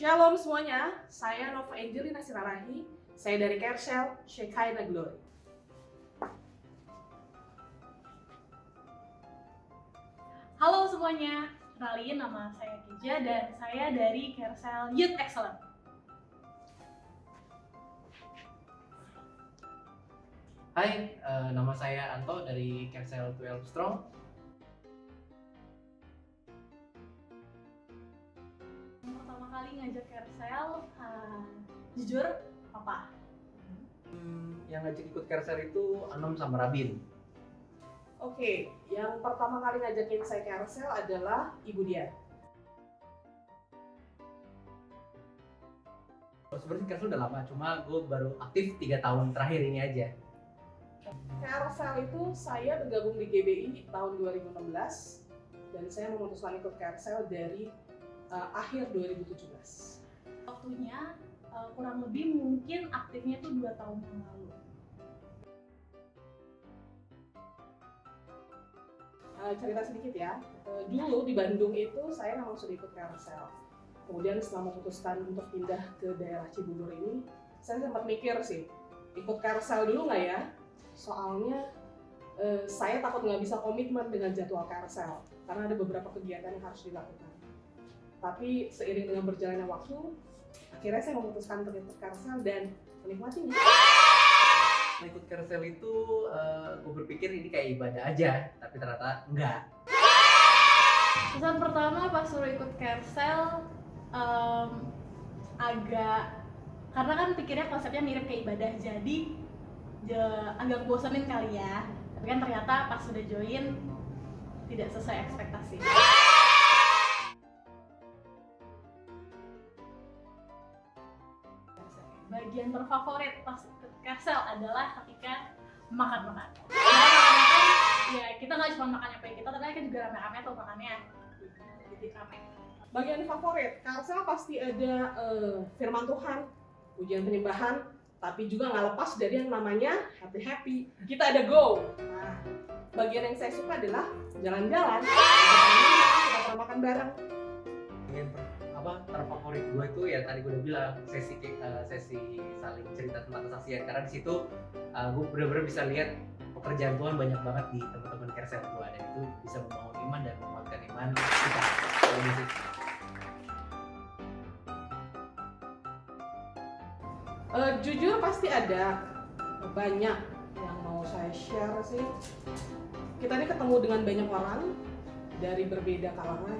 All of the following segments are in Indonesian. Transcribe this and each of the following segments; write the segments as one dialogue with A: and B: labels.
A: Shalom semuanya, saya Nova Angelina Sirarahi, saya dari Kersel, Shekinah Glory.
B: Halo semuanya, kenalin nama saya Keja dan saya dari Kersel Youth Excellent.
C: Hai, nama saya Anto dari Kersel 12 Strong.
B: Pertama kali ngajak Kersel, jujur apa?
C: Yang ngajak ikut Kersel itu Anom sama Rabin.
A: Oke, yang pertama kali ngajakin saya Kersel adalah Ibu Dia.
C: Sebenarnya Kersel udah lama, cuma gue baru aktif 3 tahun terakhir ini aja.
A: Kersel itu saya bergabung di GBI tahun 2016 dan saya memutuskan ikut Kersel dari akhir 2017.
B: Waktunya kurang lebih mungkin aktifnya itu 2 tahun yang lalu.
A: Cerita sedikit ya, dulu di Bandung itu saya memang sudah ikut Kersel. Kemudian setelah memutuskan untuk pindah ke daerah Cibubur ini, saya sempat mikir sih, ikut Kersel dulu nggak ya? Soalnya saya takut nggak bisa komitmen dengan jadwal Kersel, karena ada beberapa kegiatan yang harus dilakukan. Tapi seiring dengan berjalannya waktu, akhirnya saya memutuskan untuk ikut Kersel dan menikmatinya.
C: Ikut Kersel itu gue berpikir ini kayak ibadah aja, tapi ternyata enggak.
B: Pesan pertama pas suruh ikut Kersel agak, karena kan pikirnya konsepnya mirip kayak ibadah, jadi agak bosenin kali ya. Tapi kan ternyata pas sudah join tidak sesuai ekspektasi. Bagian terfavorit pas ikut Kersel adalah ketika makan-makan. Ya kita nggak cuma makan apa yang kita, tapi kan juga rame-rame tuh makannya. Jadi rame.
A: Bagian favorit, Kersel pasti ada firman Tuhan, pujian penyembahan, tapi juga nggak lepas dari yang namanya happy. Kita ada go. Nah, bagian yang saya suka adalah jalan-jalan, kita pernah makan bareng.
C: Yang terfavorit gue itu ya tadi gue udah bilang sesi saling cerita tentang kesaksian, karena di situ gue benar-benar bisa lihat pekerjaan Tuhan banyak banget di teman-teman Kersel gue, dan itu bisa membangun iman dan menguatkan iman kita.
A: Jujur pasti ada banyak yang mau saya share sih. Kita ini ketemu dengan banyak orang dari berbeda kalangan,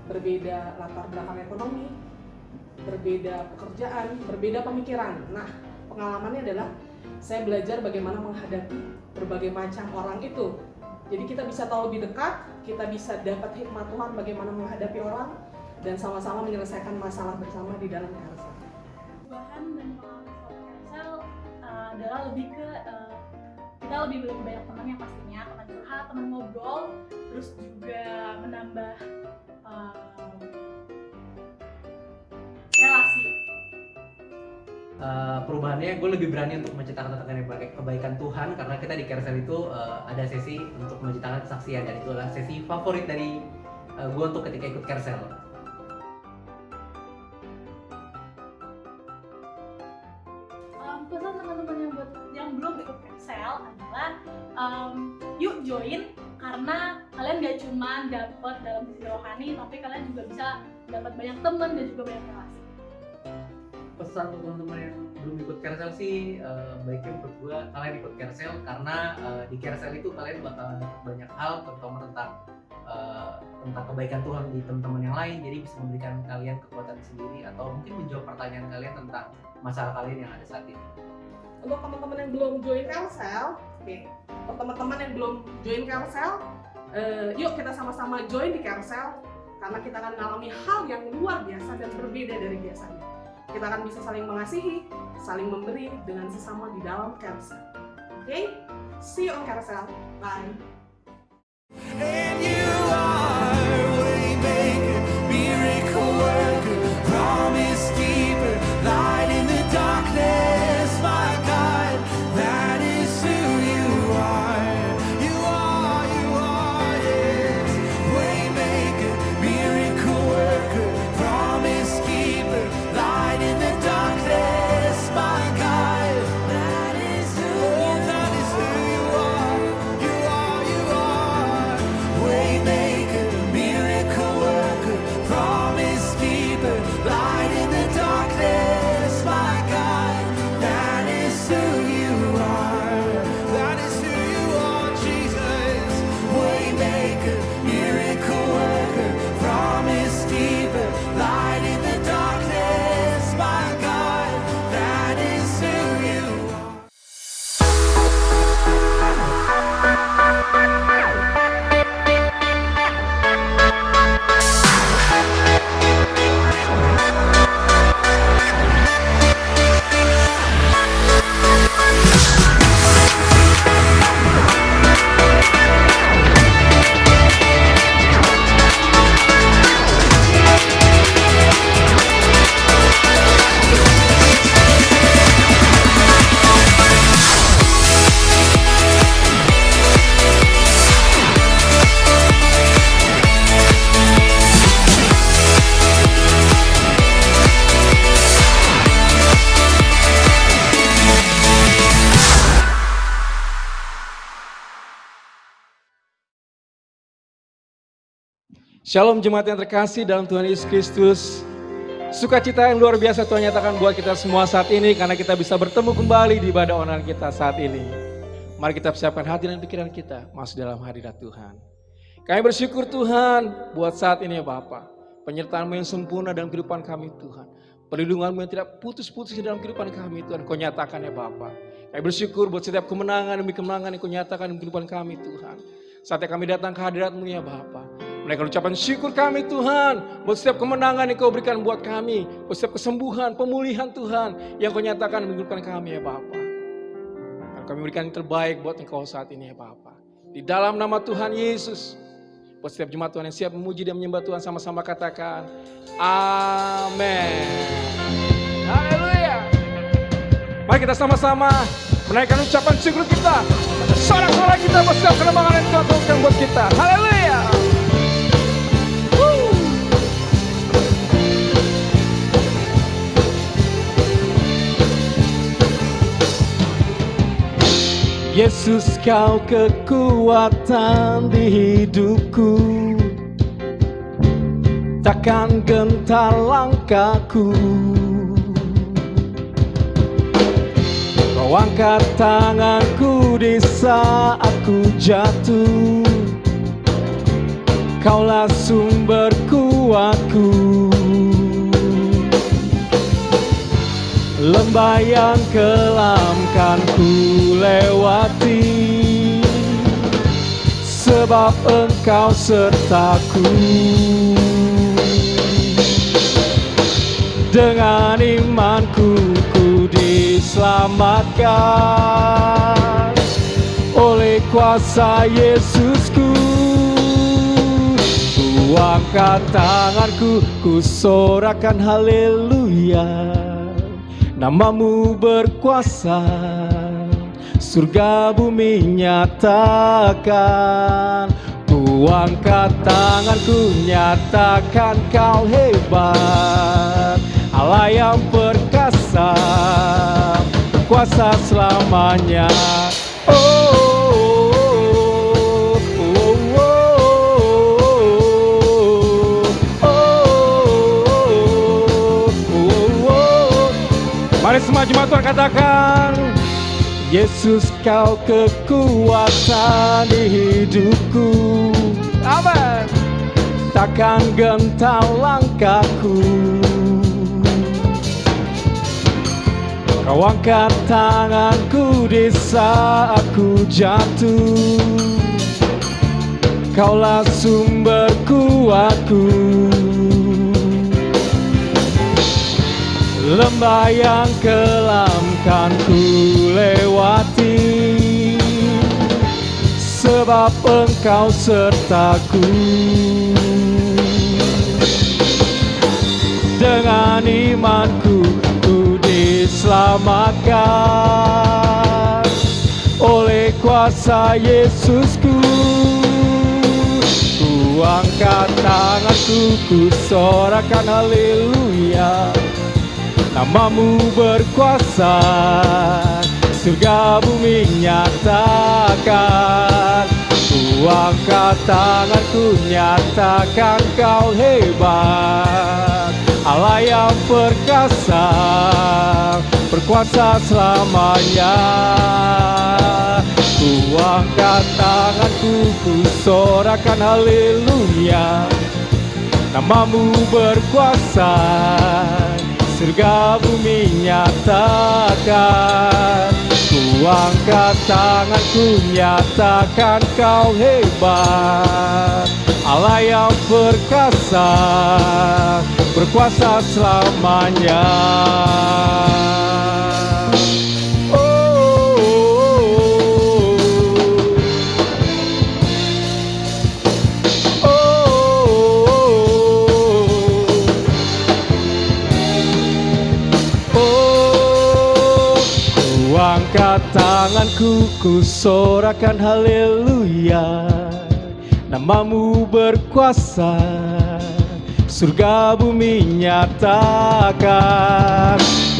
A: berbeda latar belakang ekonomi, berbeda pekerjaan, berbeda pemikiran. Nah, pengalamannya adalah saya belajar bagaimana menghadapi berbagai macam orang itu. Jadi kita bisa tahu lebih dekat, kita bisa dapat hikmat Tuhan bagaimana menghadapi orang, dan sama-sama menyelesaikan masalah bersama di dalam Kersel.
B: Perubahan dan pengalaman Kersel adalah lebih ke kita lebih banyak teman yang pastinya, teman curhat, teman ngobrol, terus juga menambah relasi.
C: Perubahannya gue lebih berani untuk menceritakan tentang kebaikan Tuhan, karena kita di Kersel itu ada sesi untuk menceritakan kesaksian, dan itu adalah sesi favorit dari gue untuk ketika ikut Kersel.
B: Pesan teman-teman yang belum ikut Kersel adalah yuk join, karena kalian gak cuma dapat dalam sisi rohani, tapi kalian juga bisa dapat banyak teman dan juga banyak relasi.
C: Pesan untuk teman-teman yang belum ikut Kersel sih, baiknya menurut gue kalian ikut Kersel, karena di Kersel itu kalian bakal dapat banyak hal, terutama tentang kebaikan Tuhan di teman-teman yang lain, jadi bisa memberikan kalian kekuatan sendiri atau mungkin menjawab pertanyaan kalian tentang masalah kalian yang ada saat ini.
A: Untuk teman-teman yang belum join Kersel, untuk teman-teman yang belum join Kersel, yuk kita sama-sama join di Kersel, karena kita akan mengalami hal yang luar biasa dan berbeda dari biasanya. Kita akan bisa saling mengasihi, saling memberi dengan sesama di dalam Kersel. Oke? See you on Kersel. Bye.
D: And you are waymaker, miracle worker, promise keeper, light in the darkness, my God, that is who you are. You are, yes. Waymaker, miracle worker, promise keeper,
E: Shalom jemaat yang terkasih dalam Tuhan Yesus Kristus. Sukacita yang luar biasa Tuhan nyatakan buat kita semua saat ini karena kita bisa bertemu kembali di ibadah online kita saat ini. Mari kita persiapkan hati dan pikiran kita masuk dalam hadirat Tuhan. Kami bersyukur Tuhan buat saat ini ya Bapa. Penyertaan-Mu yang sempurna dalam kehidupan kami Tuhan. Perlindungan-Mu yang tidak putus-putus di dalam kehidupan kami Tuhan. Kau nyatakan ya Bapa. Kami bersyukur buat setiap kemenangan demi kemenangan yang Kau nyatakan dalam kehidupan kami Tuhan. Saatnya kami datang ke hadirat-Mu ya Bapa. Menaikkan ucapan syukur kami Tuhan buat setiap kemenangan yang Kau berikan buat kami, buat setiap kesembuhan, pemulihan Tuhan yang Kau nyatakan menghidupkan kami ya Bapa. Dan kami berikan yang terbaik buat Engkau saat ini ya Bapa. Di dalam nama Tuhan Yesus, buat setiap jemaat Tuhan yang siap memuji dan menyembah Tuhan sama-sama katakan amin. Haleluya. Mari kita sama-sama menaikkan ucapan syukur kita, sorak-sorak kita buat setiap kemenangan yang Tuhan berikan buat kita. Haleluya. Yesus Kau kekuatan di hidupku, takkan gentar langkahku. Kau angkat tanganku di saat ku jatuh, Kaulah sumber kuatku. Lembah yang kelam kan ku lewati, sebab Engkau sertaku. Dengan imanku ku diselamatkan oleh kuasa Yesusku. Ku angkat tanganku, ku sorakan haleluya. Namamu berkuasa, surga bumi nyatakan. Ku angkat tanganku, nyatakan Kau hebat. Allah yang perkasa, berkuasa selamanya. Mari semua jemaat Tuhan katakan, Yesus Kau kekuatan di hidupku. Amin. Takkan gentar langkahku. Kau angkat tanganku di saat ku jatuh, Kaulah sumber kuatku. Lembah yang kelam kan ku lewati, sebab Engkau sertaku. Dengan imanku ku diselamatkan oleh kuasa Yesusku. Ku angkat tanganku, ku sorakan haleluya. Namamu berkuasa, surga bumi nyatakan. Ku angkat tanganku, nyatakan Kau hebat. Allah yang perkasa, berkuasa selamanya. Ku angkat tanganku, ku sorakan haleluya. Namamu berkuasa, surga bumi nyatakan. Ku angkat tanganku, nyatakan Kau hebat. Allah yang perkasa, berkuasa selamanya. Angkat tanganku, ku sorakan haleluya. Namamu berkuasa, surga bumi nyatakan.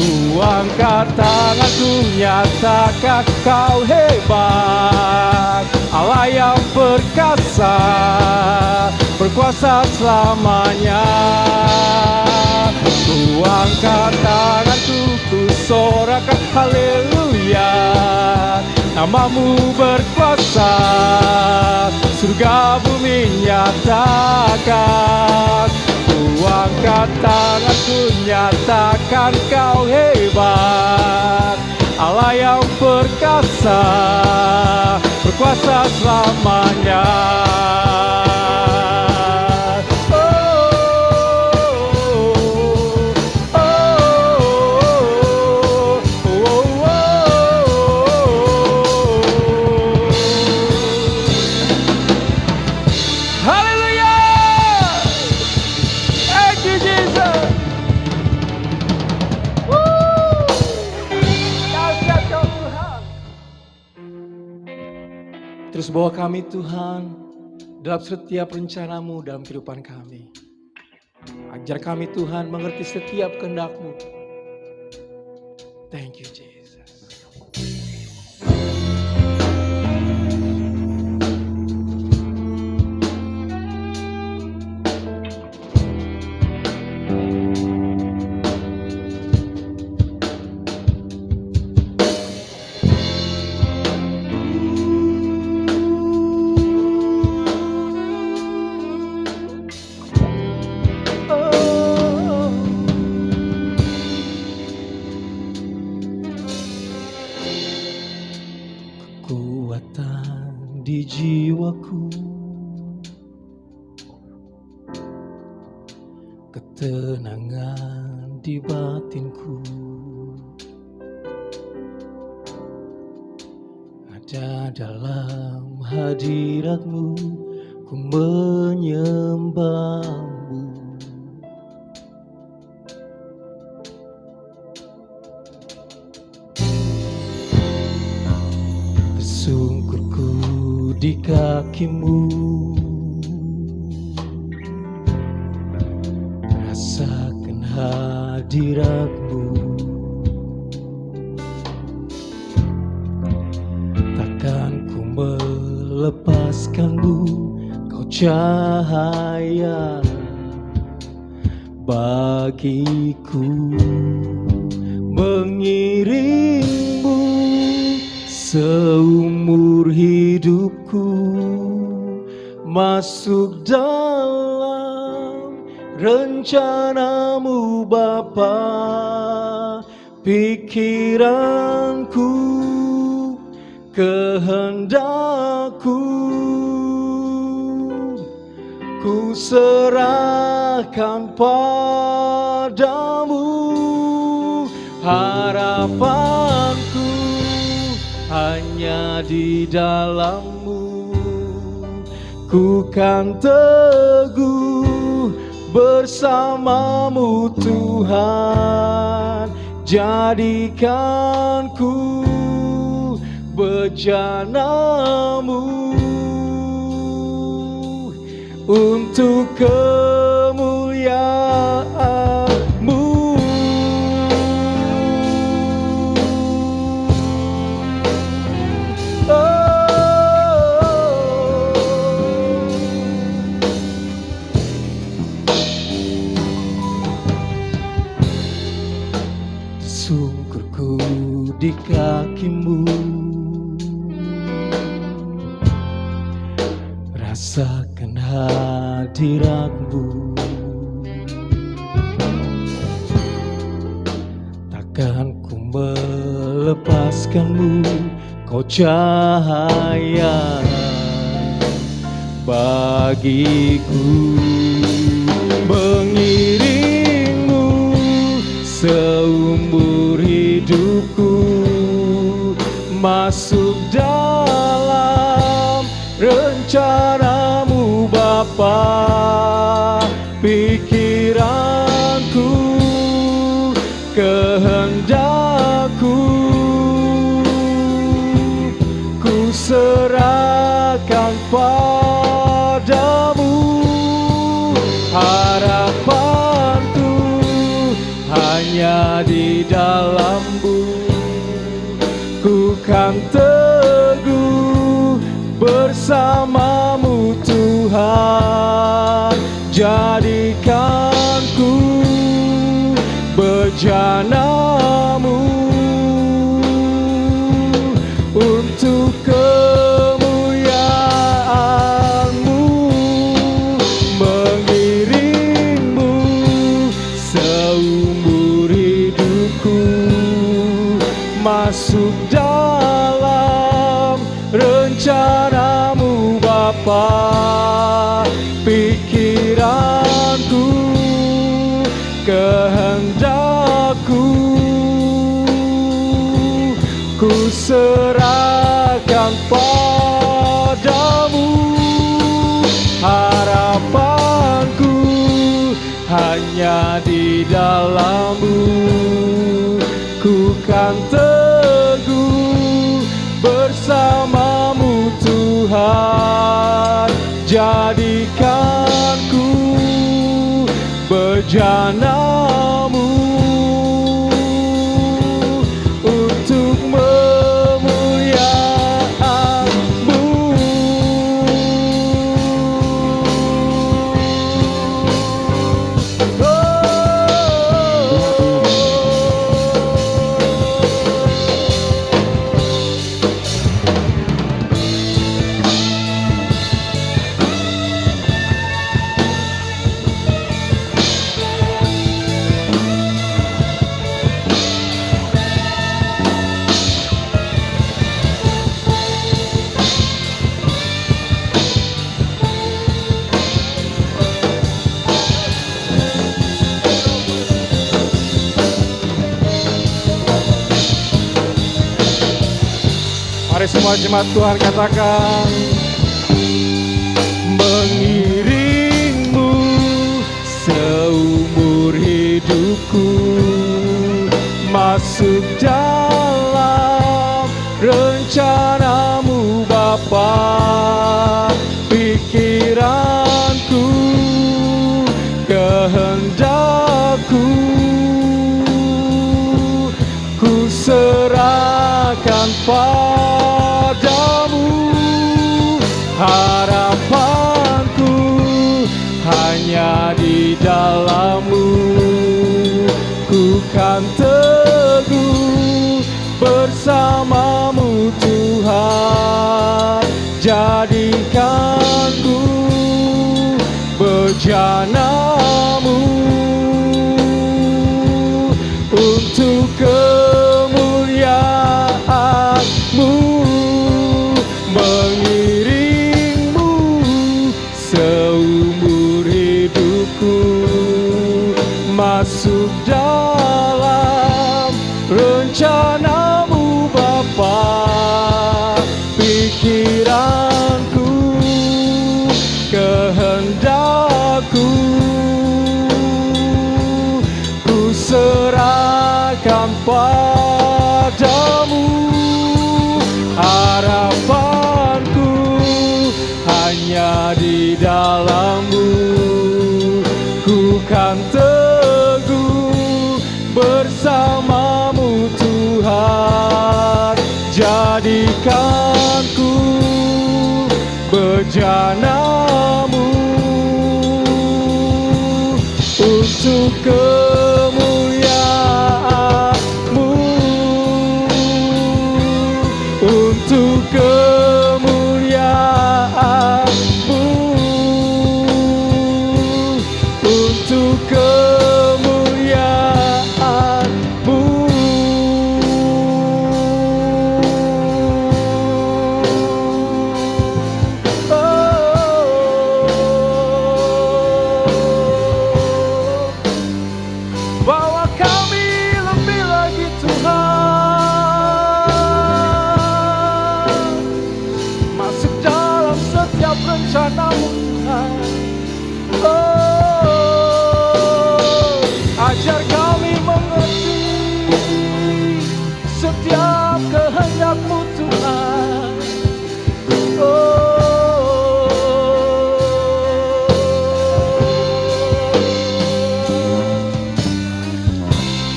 E: Ku angkat tanganku, nyatakan Kau hebat. Allah yang perkasa, berkuasa berkuasa selamanya. Ku angkat tanganku, ku sorakan haleluya. Namamu berkuasa, surga bumi nyatakan. Ku angkat tanganku, nyatakan kau hebat. Allah yang perkasa, berkuasa selamanya. Terus bawa kami Tuhan dalam setiap rencana-Mu dalam kehidupan kami. Ajar kami Tuhan mengerti setiap kehendak-Mu. Thank you Jesus. Kekuatan di jiwaku, ketenangan di batinku, ada dalam hadirat-Mu, ku menyembah-Mu. Tersungkurku di kaki-Mu, rasakan hadirat-Mu. Takkan ku melepaskan-Mu, Kau cahaya bagiku. Mengiring-Mu seumur hidupku, masuk dalam rencana-Mu Bapa. Pikiranku, kehendakku, ku serahkan padamu. Harapanku hanya di dalam-Mu, ku kan teguh bersama-Mu Tuhan. Jadikan ku bejana-Mu untuk kemuliaan-Mu. Sungkurku di kaki-Mu, rasakan hadirat-Mu. Takkan ku melepaskan-Mu, Kau cahaya bagiku. Mengiring-Mu seumur hidupku, masuk dalam rencana-Mu Bapa. Pikiranku, kehendakku, ku serahkan padamu. Harapanku hanya di dalam-Mu, ku kan teguh bersama-Mu Tuhan. Tuhan, jadikan ku bejana-Mu untuk kemuliaan-Mu, mengiring-Mu seumur hidupku, masuk dalam rencana-Mu Bapa. Pikiranku, kehendakku, ku serahkan padamu. Harapanku hanya di dalam-Mu, ku kan teguh bersama-Mu Tuhan, jadikan ku bejana-Mu untuk memuliaan-Mu. Mari semua jemaat Tuhan katakan, mengiring-Mu seumur hidupku, masuk dalam rencana-Mu Bapa. Pikiranku, kehendakku, ku serahkan padamu. Harapanku hanya di dalam-Mu, ku kan teguh bersama-Mu Tuhan, jadikan ku bejana-Mu untuk kemuliaan-Mu, mengiring-Mu seumur hidupku, masuk dalam rencana-Mu Bapa. Pikiranku, kehendakku, ku serahkan padamu. Harapanku hanya di dalam-Mu, ku kan teguh bersama-Mu Tuhan, jadikan ku bejana-Mu untuk kemuliaan-Mu, untuk kemuliaan-Mu, untuk kemuliaan-Mu. Bawa kami lebih lagi Tuhan, masuk dalam setiap rencana-Mu Tuhan. Ajar kami mengerti setiap kehendak-Mu Tuhan.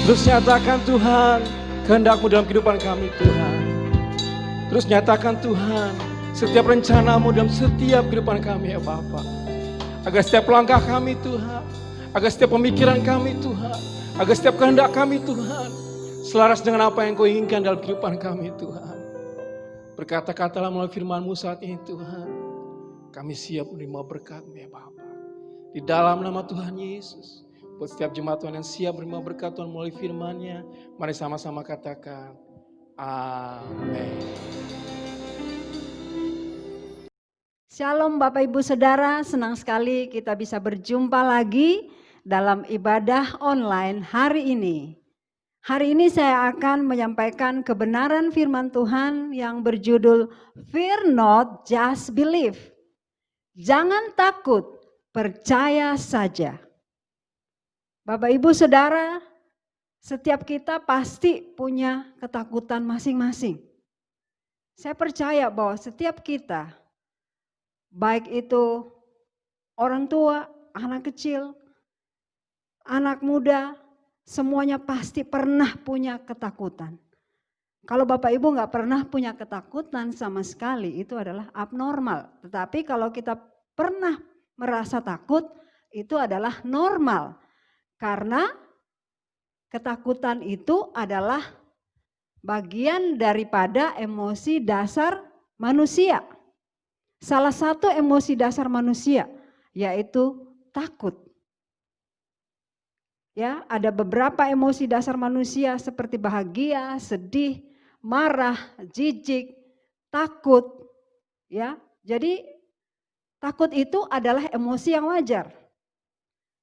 E: Terus nyatakan Tuhan kehendak-Mu dalam kehidupan kami Tuhan. Terus nyatakan Tuhan setiap rencana-Mu dalam setiap kehidupan kami ya Bapa. Agar setiap langkah kami Tuhan, agar setiap pemikiran kami Tuhan, agar setiap kehendak kami Tuhan, selaras dengan apa yang Kau inginkan dalam kehidupan kami Tuhan. Berkata-katalah melalui firman-Mu saat ini Tuhan, kami siap menerima berkat-Mu ya Bapa. Di dalam nama Tuhan Yesus, buat setiap jemaat Tuhan yang siap menerima berkat Tuhan melalui firman-Nya, mari sama-sama katakan, amin.
F: Shalom Bapak Ibu Saudara, senang sekali kita bisa berjumpa lagi dalam ibadah online hari ini. Hari ini saya akan menyampaikan kebenaran firman Tuhan yang berjudul Fear not, just believe. Jangan takut, percaya saja. Bapak Ibu Saudara, setiap kita pasti punya ketakutan masing-masing. Saya percaya bahwa setiap kita, baik itu orang tua, anak kecil, anak muda, semuanya pasti pernah punya ketakutan. Kalau Bapak Ibu nggak pernah punya ketakutan sama sekali, itu adalah abnormal. Tetapi kalau kita pernah merasa takut, itu adalah normal. Karena ketakutan itu adalah bagian daripada emosi dasar manusia. Salah satu emosi dasar manusia yaitu takut. Ya, ada beberapa emosi dasar manusia seperti bahagia, sedih, marah, jijik, takut. Ya, jadi takut itu adalah emosi yang wajar.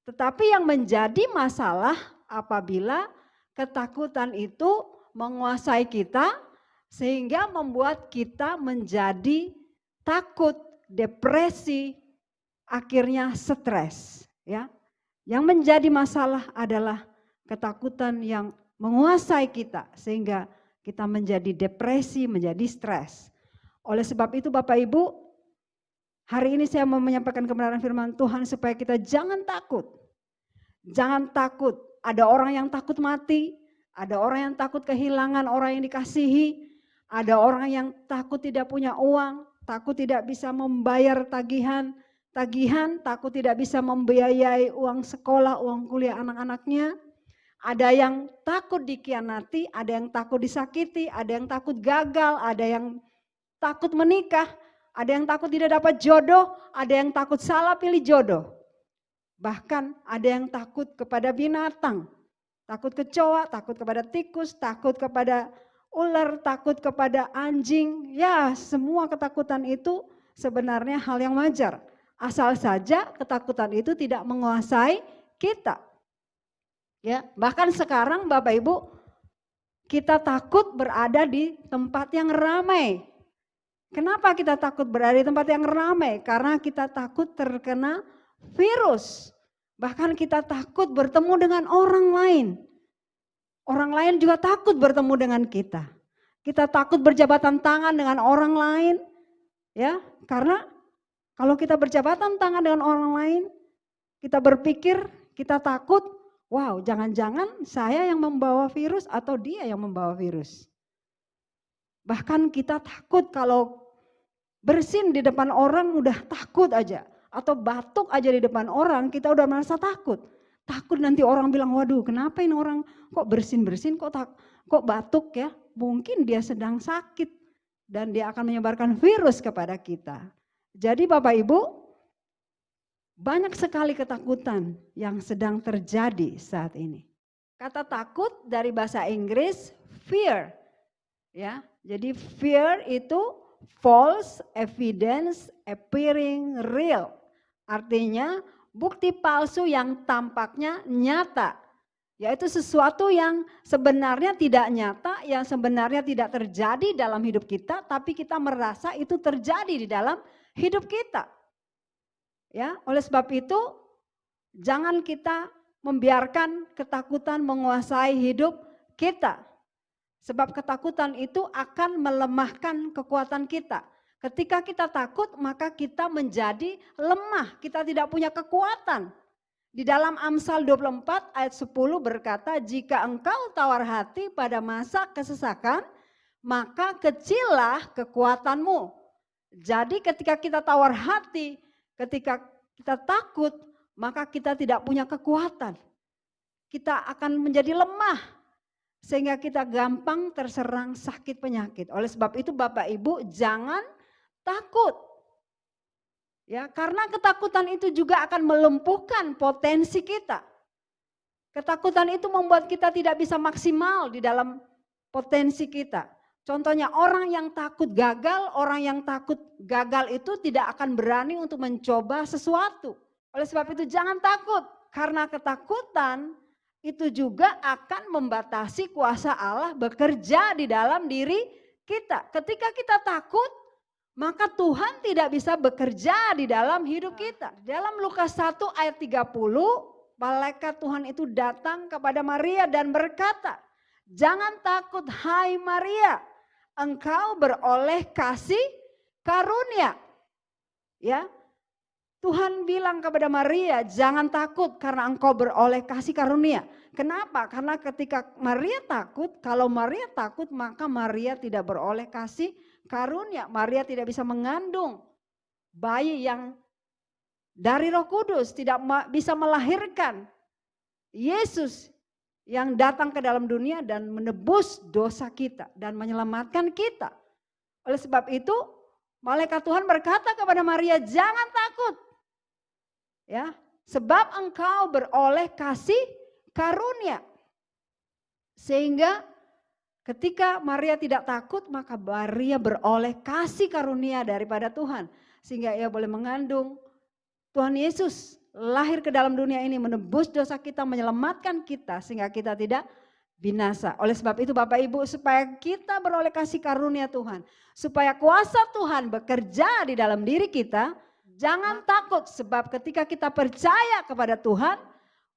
F: Tetapi yang menjadi masalah apabila ketakutan itu menguasai kita sehingga membuat kita menjadi takut, depresi, akhirnya stres. Ya, yang menjadi masalah adalah ketakutan yang menguasai kita sehingga kita menjadi depresi, menjadi stres. Oleh sebab itu Bapak Ibu, hari ini saya mau menyampaikan kebenaran firman Tuhan supaya kita jangan takut. Jangan takut, ada orang yang takut mati, ada orang yang takut kehilangan orang yang dikasihi, ada orang yang takut tidak punya uang, takut tidak bisa membayar tagihan, takut tidak bisa membiayai uang sekolah, uang kuliah anak-anaknya. Ada yang takut dikhianati, ada yang takut disakiti, ada yang takut gagal, ada yang takut menikah, ada yang takut tidak dapat jodoh, ada yang takut salah pilih jodoh. Bahkan ada yang takut kepada binatang, takut kecoa, takut kepada tikus, takut kepada ular, takut kepada anjing. Ya, semua ketakutan itu sebenarnya hal yang wajar. Asal saja ketakutan itu tidak menguasai kita. Ya, bahkan sekarang Bapak Ibu, kita takut berada di tempat yang ramai. Kenapa kita takut berada di tempat yang ramai? Karena kita takut terkena virus. Bahkan kita takut bertemu dengan orang lain. Orang lain juga takut bertemu dengan kita. Kita takut berjabatan tangan dengan orang lain. Ya, karena kalau kita berjabatan tangan dengan orang lain, kita berpikir, kita takut, wow, jangan-jangan saya yang membawa virus atau dia yang membawa virus. Bahkan kita takut kalau bersin di depan orang udah takut aja. Atau batuk aja di depan orang kita udah merasa takut. Takut nanti orang bilang, waduh kenapa ini orang kok bersin-bersin, kok batuk ya. Mungkin dia sedang sakit dan dia akan menyebarkan virus kepada kita. Jadi Bapak Ibu, banyak sekali ketakutan yang sedang terjadi saat ini. Kata takut dari bahasa Inggris fear. Ya, jadi fear itu false evidence appearing real. Artinya bukti palsu yang tampaknya nyata. Yaitu sesuatu yang sebenarnya tidak nyata, yang sebenarnya tidak terjadi dalam hidup kita, tapi kita merasa itu terjadi di dalam hidup kita. Ya, oleh sebab itu jangan kita membiarkan ketakutan menguasai hidup kita. Sebab ketakutan itu akan melemahkan kekuatan kita. Ketika kita takut maka kita menjadi lemah, kita tidak punya kekuatan. Di dalam Amsal 24 ayat 10 berkata, jika engkau tawar hati pada masa kesesakan, maka kecillah kekuatanmu. Jadi ketika kita tawar hati, ketika kita takut, maka kita tidak punya kekuatan. Kita akan menjadi lemah, sehingga kita gampang terserang sakit penyakit. Oleh sebab itu Bapak Ibu jangan takut. Ya, karena ketakutan itu juga akan melumpuhkan potensi kita. Ketakutan itu membuat kita tidak bisa maksimal di dalam potensi kita. Contohnya orang yang takut gagal itu tidak akan berani untuk mencoba sesuatu. Oleh sebab itu jangan takut, karena ketakutan itu juga akan membatasi kuasa Allah bekerja di dalam diri kita. Ketika kita takut, maka Tuhan tidak bisa bekerja di dalam hidup kita. Dalam Lukas 1 ayat 30, malaikat Tuhan itu datang kepada Maria dan berkata, "Jangan takut hai Maria, engkau beroleh kasih karunia." Ya. Tuhan bilang kepada Maria, "Jangan takut karena engkau beroleh kasih karunia." Kenapa? Karena ketika Maria takut, kalau Maria takut maka Maria tidak beroleh kasih karunia. Maria tidak bisa mengandung bayi yang dari Roh Kudus, tidak bisa melahirkan Yesus yang datang ke dalam dunia dan menebus dosa kita dan menyelamatkan kita. Oleh sebab itu, malaikat Tuhan berkata kepada Maria, "Jangan takut. Ya, sebab engkau beroleh kasih karunia." Sehingga ketika Maria tidak takut, maka Maria beroleh kasih karunia daripada Tuhan. Sehingga ia boleh mengandung Tuhan Yesus lahir ke dalam dunia ini, menebus dosa kita, menyelamatkan kita sehingga kita tidak binasa. Oleh sebab itu Bapak Ibu, supaya kita beroleh kasih karunia Tuhan, supaya kuasa Tuhan bekerja di dalam diri kita, jangan takut, sebab ketika kita percaya kepada Tuhan,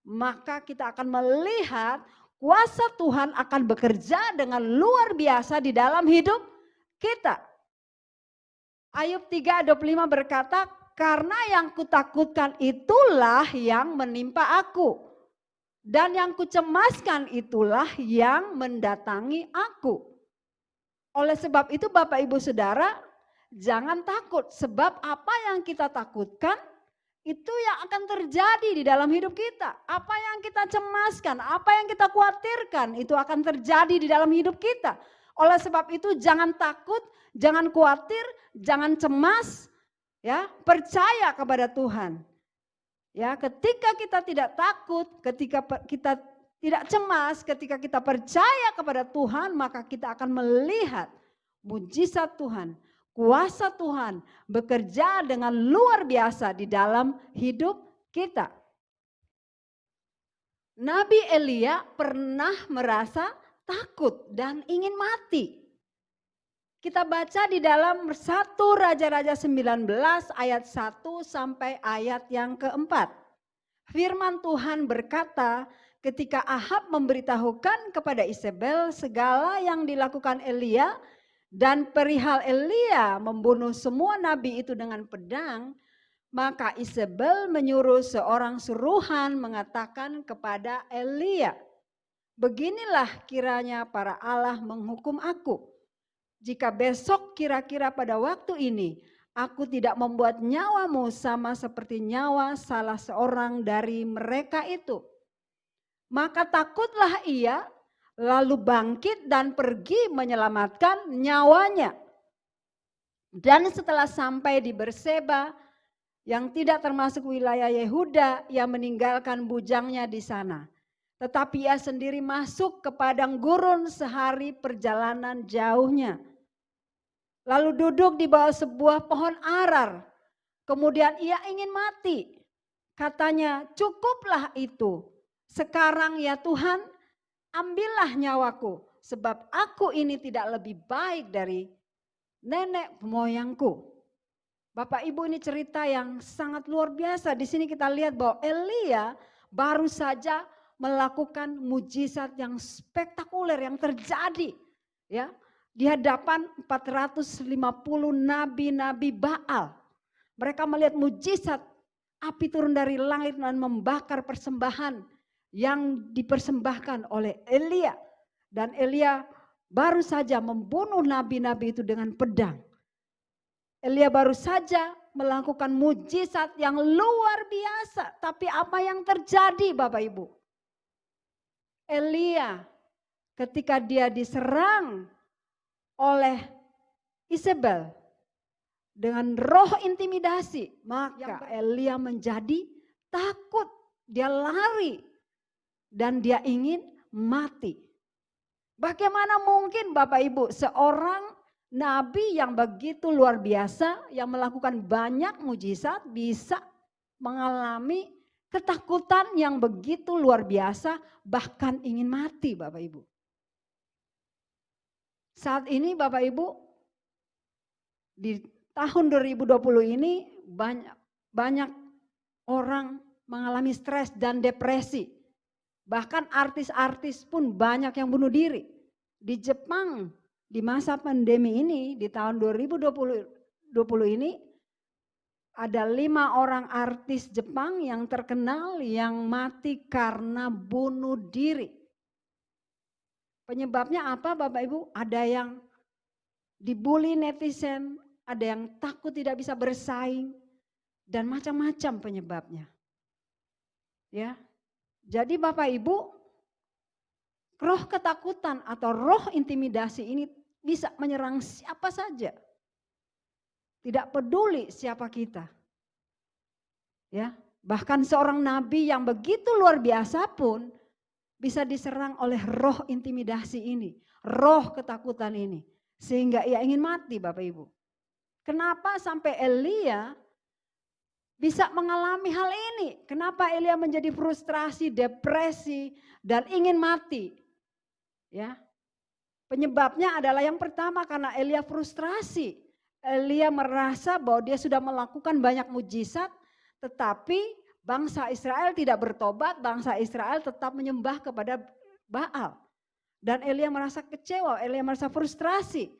F: maka kita akan melihat kuasa Tuhan akan bekerja dengan luar biasa di dalam hidup kita. Ayub 3:25 berkata, "Karena yang kutakutkan itulah yang menimpa aku, dan yang kucemaskan itulah yang mendatangi aku." Oleh sebab itu Bapak Ibu Saudara, jangan takut, sebab apa yang kita takutkan itu yang akan terjadi di dalam hidup kita. Apa yang kita cemaskan, apa yang kita khawatirkan itu akan terjadi di dalam hidup kita. Oleh sebab itu jangan takut, jangan khawatir, jangan cemas, ya, percaya kepada Tuhan. Ya, ketika kita tidak takut, ketika kita tidak cemas, ketika kita percaya kepada Tuhan, maka kita akan melihat mujizat Tuhan. Kuasa Tuhan bekerja dengan luar biasa di dalam hidup kita. Nabi Elia pernah merasa takut dan ingin mati. Kita baca di dalam 1 Raja-Raja 19 ayat 1 sampai ayat yang keempat. Firman Tuhan berkata, ketika Ahab memberitahukan kepada Isabel segala yang dilakukan Elia, dan perihal Elia membunuh semua nabi itu dengan pedang, maka Isabel menyuruh seorang suruhan mengatakan kepada Elia, "Beginilah kiranya para Allah menghukum aku. Jika besok kira-kira pada waktu ini aku tidak membuat nyawamu sama seperti nyawa salah seorang dari mereka itu." Maka takutlah ia, lalu bangkit dan pergi menyelamatkan nyawanya. Dan setelah sampai di Berseba yang tidak termasuk wilayah Yehuda, ia meninggalkan bujangnya di sana. Tetapi ia sendiri masuk ke padang gurun sehari perjalanan jauhnya. Lalu duduk di bawah sebuah pohon arar. Kemudian ia ingin mati. Katanya, "Cukuplah itu. Sekarang ya Tuhan, ambillah nyawaku, sebab aku ini tidak lebih baik dari nenek moyangku." Bapak Ibu, ini cerita yang sangat luar biasa. Di sini kita lihat bahwa Elia baru saja melakukan mujizat yang spektakuler yang terjadi, ya, di hadapan 450 nabi-nabi Baal. Mereka melihat mujizat api turun dari langit dan membakar persembahan yang dipersembahkan oleh Elia. Dan Elia baru saja membunuh nabi-nabi itu dengan pedang. Elia baru saja melakukan mujizat yang luar biasa. Tapi apa yang terjadi Bapak Ibu? Elia ketika dia diserang oleh Isabel dengan roh intimidasi, maka Elia menjadi takut. Dia lari dan dia ingin mati. Bagaimana mungkin Bapak Ibu seorang nabi yang begitu luar biasa, yang melakukan banyak mujizat bisa mengalami ketakutan yang begitu luar biasa, bahkan ingin mati Bapak Ibu. Saat ini Bapak Ibu, di tahun 2020 ini banyak orang mengalami stres dan depresi. Bahkan artis-artis pun banyak yang bunuh diri. Di Jepang di masa pandemi ini, di tahun 2020 ini, ada 5 orang artis Jepang yang terkenal yang mati karena bunuh diri. Penyebabnya apa Bapak Ibu? Ada yang dibully netizen, ada yang takut tidak bisa bersaing, dan macam-macam penyebabnya. Ya, jadi Bapak Ibu, roh ketakutan atau roh intimidasi ini bisa menyerang siapa saja. Tidak peduli siapa kita. Ya, bahkan seorang nabi yang begitu luar biasa pun bisa diserang oleh roh intimidasi ini, roh ketakutan ini, sehingga ia ingin mati Bapak Ibu. Kenapa sampai Elia bisa mengalami hal ini? Kenapa Elia menjadi frustrasi, depresi, dan ingin mati? Ya, penyebabnya adalah yang pertama karena Elia frustrasi. Elia merasa bahwa dia sudah melakukan banyak mujizat, tetapi bangsa Israel tidak bertobat, bangsa Israel tetap menyembah kepada Baal. Dan Elia merasa kecewa, Elia merasa frustrasi.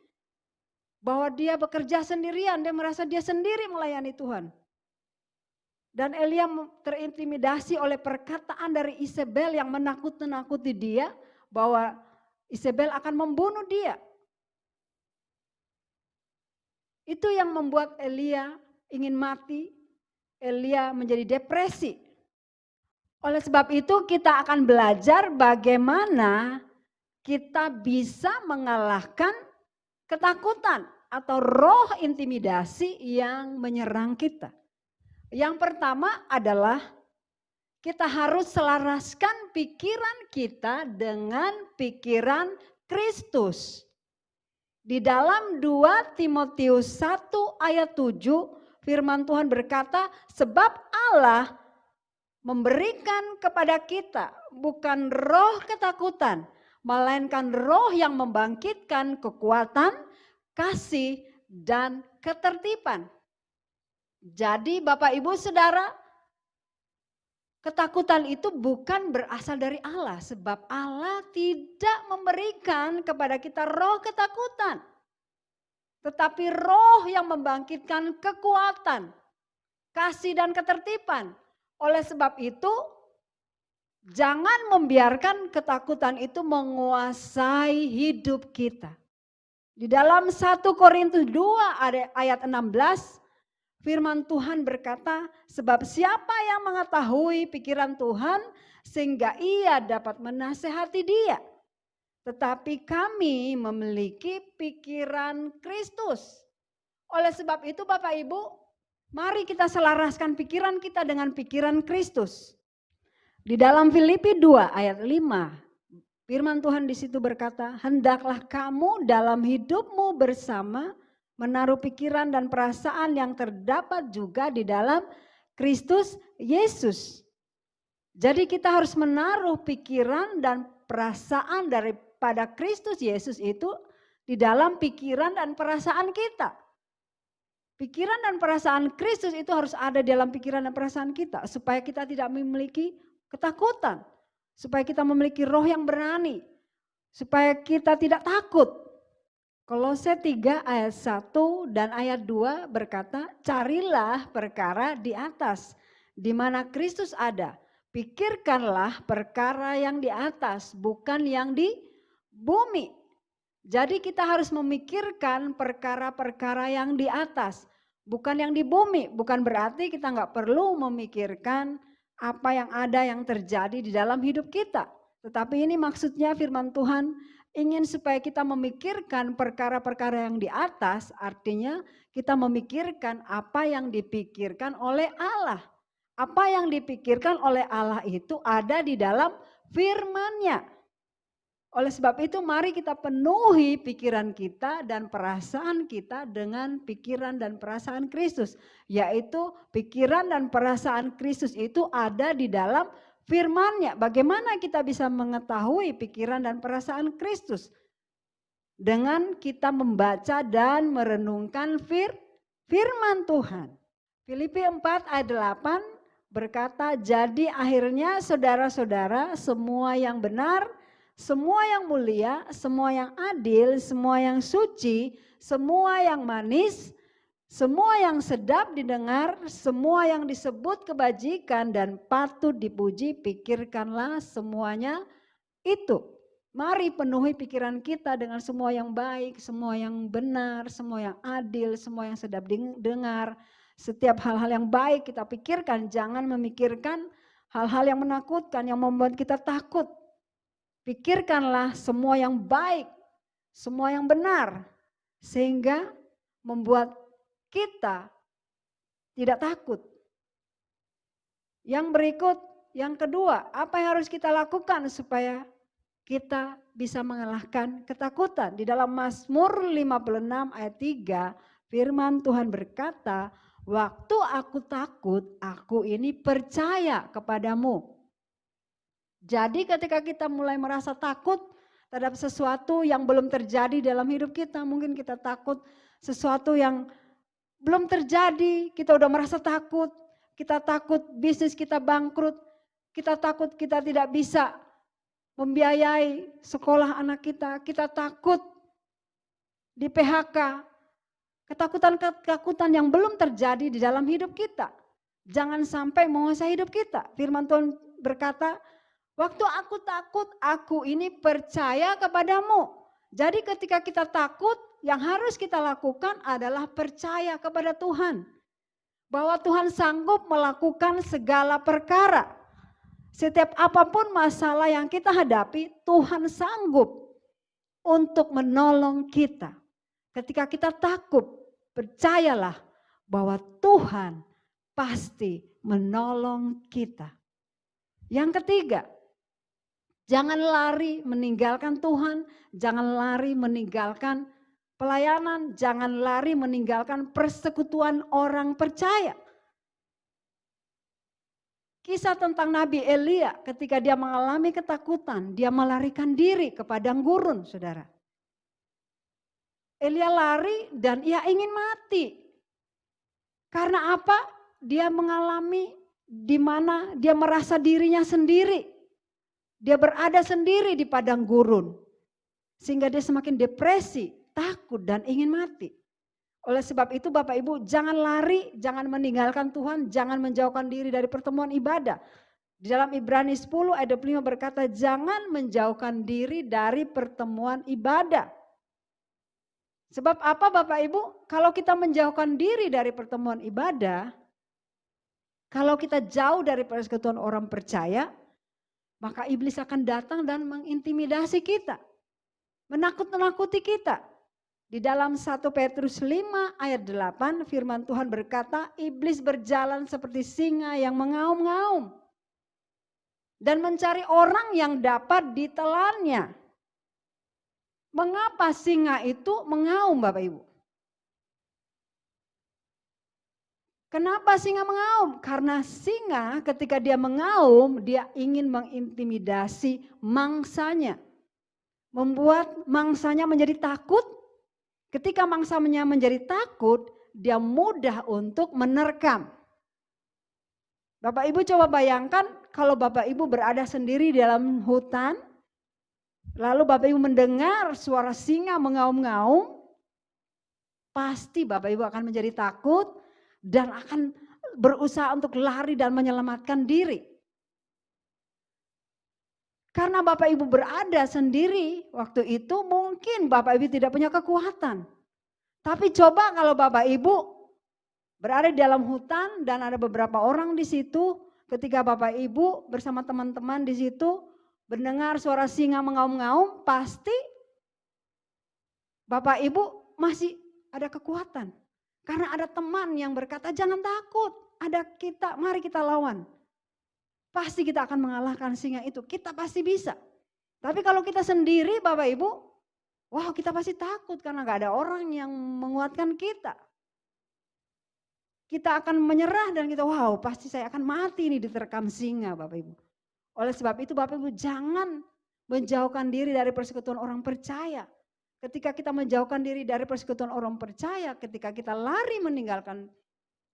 F: Bahwa dia bekerja sendirian, dia merasa dia sendiri melayani Tuhan. Dan Elia terintimidasi oleh perkataan dari Isabel yang menakut-nakuti dia bahwa Isabel akan membunuh dia. Itu yang membuat Elia ingin mati, Elia menjadi depresi. Oleh sebab itu kita akan belajar bagaimana kita bisa mengalahkan ketakutan atau roh intimidasi yang menyerang kita. Yang pertama adalah kita harus selaraskan pikiran kita dengan pikiran Kristus. Di dalam 2 Timotius 1 ayat 7 firman Tuhan berkata, sebab Allah memberikan kepada kita bukan roh ketakutan, melainkan roh yang membangkitkan kekuatan, kasih, dan ketertiban. Jadi Bapak Ibu Saudara, ketakutan itu bukan berasal dari Allah, sebab Allah tidak memberikan kepada kita roh ketakutan. Tetapi roh yang membangkitkan kekuatan, kasih dan ketertiban. Oleh sebab itu, jangan membiarkan ketakutan itu menguasai hidup kita. Di dalam 1 Korintus 2 ayat 16, firman Tuhan berkata, sebab siapa yang mengetahui pikiran Tuhan sehingga ia dapat menasehati dia. Tetapi kami memiliki pikiran Kristus. Oleh sebab itu Bapak Ibu, mari kita selaraskan pikiran kita dengan pikiran Kristus. Di dalam Filipi 2 ayat 5, firman Tuhan di situ berkata, hendaklah kamu dalam hidupmu bersama menaruh pikiran dan perasaan yang terdapat juga di dalam Kristus Yesus. Jadi kita harus menaruh pikiran dan perasaan daripada Kristus Yesus itu di dalam pikiran dan perasaan kita. Pikiran dan perasaan Kristus itu harus ada di dalam pikiran dan perasaan kita supaya kita tidak memiliki ketakutan, supaya kita memiliki roh yang berani, supaya kita tidak takut. Kolose 3 ayat 1 dan ayat 2 berkata, carilah perkara di atas, di mana Kristus ada. Pikirkanlah perkara yang di atas, bukan yang di bumi. Jadi kita harus memikirkan perkara-perkara yang di atas, bukan yang di bumi. Bukan berarti kita nggak perlu memikirkan apa yang ada yang terjadi di dalam hidup kita. Tetapi ini maksudnya firman Tuhan ingin supaya kita memikirkan perkara-perkara yang di atas, artinya kita memikirkan apa yang dipikirkan oleh Allah. Apa yang dipikirkan oleh Allah itu ada di dalam firman-Nya. Oleh sebab itu mari kita penuhi pikiran kita dan perasaan kita dengan pikiran dan perasaan Kristus. Yaitu pikiran dan perasaan Kristus itu ada di dalam firman-Nya. Bagaimana kita bisa mengetahui pikiran dan perasaan Kristus? Dengan kita membaca dan merenungkan firman Tuhan. Filipi 4 ayat 8 berkata, jadi akhirnya saudara-saudara semua yang benar, semua yang mulia, semua yang adil, semua yang suci, semua yang manis, semua yang sedap didengar, semua yang disebut kebajikan dan patut dipuji, pikirkanlah semuanya itu. Mari penuhi pikiran kita dengan semua yang baik, semua yang benar, semua yang adil, semua yang sedap didengar. Setiap hal-hal yang baik kita pikirkan, jangan memikirkan hal-hal yang menakutkan, yang membuat kita takut. Pikirkanlah semua yang baik, semua yang benar, sehingga membuat kita tidak takut. Yang berikut, yang kedua, apa yang harus kita lakukan supaya kita bisa mengalahkan ketakutan? Di dalam Mazmur 56 ayat 3, firman Tuhan berkata, waktu aku takut, aku ini percaya kepadamu. Jadi ketika kita mulai merasa takut terhadap sesuatu yang belum terjadi dalam hidup kita, mungkin kita takut sesuatu yang belum terjadi, kita udah merasa takut, kita takut bisnis kita bangkrut, kita takut kita tidak bisa membiayai sekolah anak kita takut di PHK, ketakutan-ketakutan yang belum terjadi di dalam hidup kita. Jangan sampai menguasai hidup kita. Firman Tuhan berkata, waktu aku takut, aku ini percaya kepadamu. Jadi ketika kita takut, yang harus kita lakukan adalah percaya kepada Tuhan. Bahwa Tuhan sanggup melakukan segala perkara. Setiap apapun masalah yang kita hadapi, Tuhan sanggup untuk menolong kita. Ketika kita takut, percayalah bahwa Tuhan pasti menolong kita. Yang ketiga, jangan lari meninggalkan Tuhan, jangan lari meninggalkan pelayanan, jangan lari meninggalkan persekutuan orang percaya. Kisah tentang Nabi Elia ketika dia mengalami ketakutan, dia melarikan diri ke padang gurun, saudara. Elia lari dan ia ingin mati. Karena apa? Dia mengalami di mana dia merasa dirinya sendiri. Dia berada sendiri di padang gurun. Sehingga dia semakin depresi, takut dan ingin mati. Oleh sebab itu Bapak Ibu jangan lari, jangan meninggalkan Tuhan, jangan menjauhkan diri dari pertemuan ibadah. Di dalam Ibrani 10 ayat 25 berkata jangan menjauhkan diri dari pertemuan ibadah. Sebab apa Bapak Ibu? Kalau kita menjauhkan diri dari pertemuan ibadah, kalau kita jauh dari persekutuan orang percaya, maka iblis akan datang dan mengintimidasi kita. Menakut-nakuti kita. Di dalam 1 Petrus 5 ayat 8 firman Tuhan berkata, iblis berjalan seperti singa yang mengaum-ngaum dan mencari orang yang dapat ditelannya. Mengapa singa itu mengaum Bapak Ibu? Kenapa singa mengaum? Karena singa ketika dia mengaum, dia ingin mengintimidasi mangsanya. Membuat mangsanya menjadi takut. Ketika mangsanya menjadi takut, dia mudah untuk menerkam. Bapak Ibu coba bayangkan kalau Bapak Ibu berada sendiri di dalam hutan, lalu Bapak Ibu mendengar suara singa mengaum-ngaum, pasti Bapak Ibu akan menjadi takut dan akan berusaha untuk lari dan menyelamatkan diri. Karena Bapak Ibu berada sendiri waktu itu, mungkin Bapak Ibu tidak punya kekuatan. Tapi coba kalau Bapak Ibu berada di dalam hutan dan ada beberapa orang di situ, ketika Bapak Ibu bersama teman-teman di situ mendengar suara singa mengaum-ngaum, pasti Bapak Ibu masih ada kekuatan. Karena ada teman yang berkata, jangan takut, ada kita, mari kita lawan. Pasti kita akan mengalahkan singa itu, kita pasti bisa. Tapi kalau kita sendiri Bapak Ibu, wow, kita pasti takut karena gak ada orang yang menguatkan kita. Kita akan menyerah dan kita, wow, pasti saya akan mati nih diterkam singa Bapak Ibu. Oleh sebab itu Bapak Ibu jangan menjauhkan diri dari persekutuan orang percaya. Ketika kita menjauhkan diri dari persekutuan orang percaya, ketika kita lari meninggalkan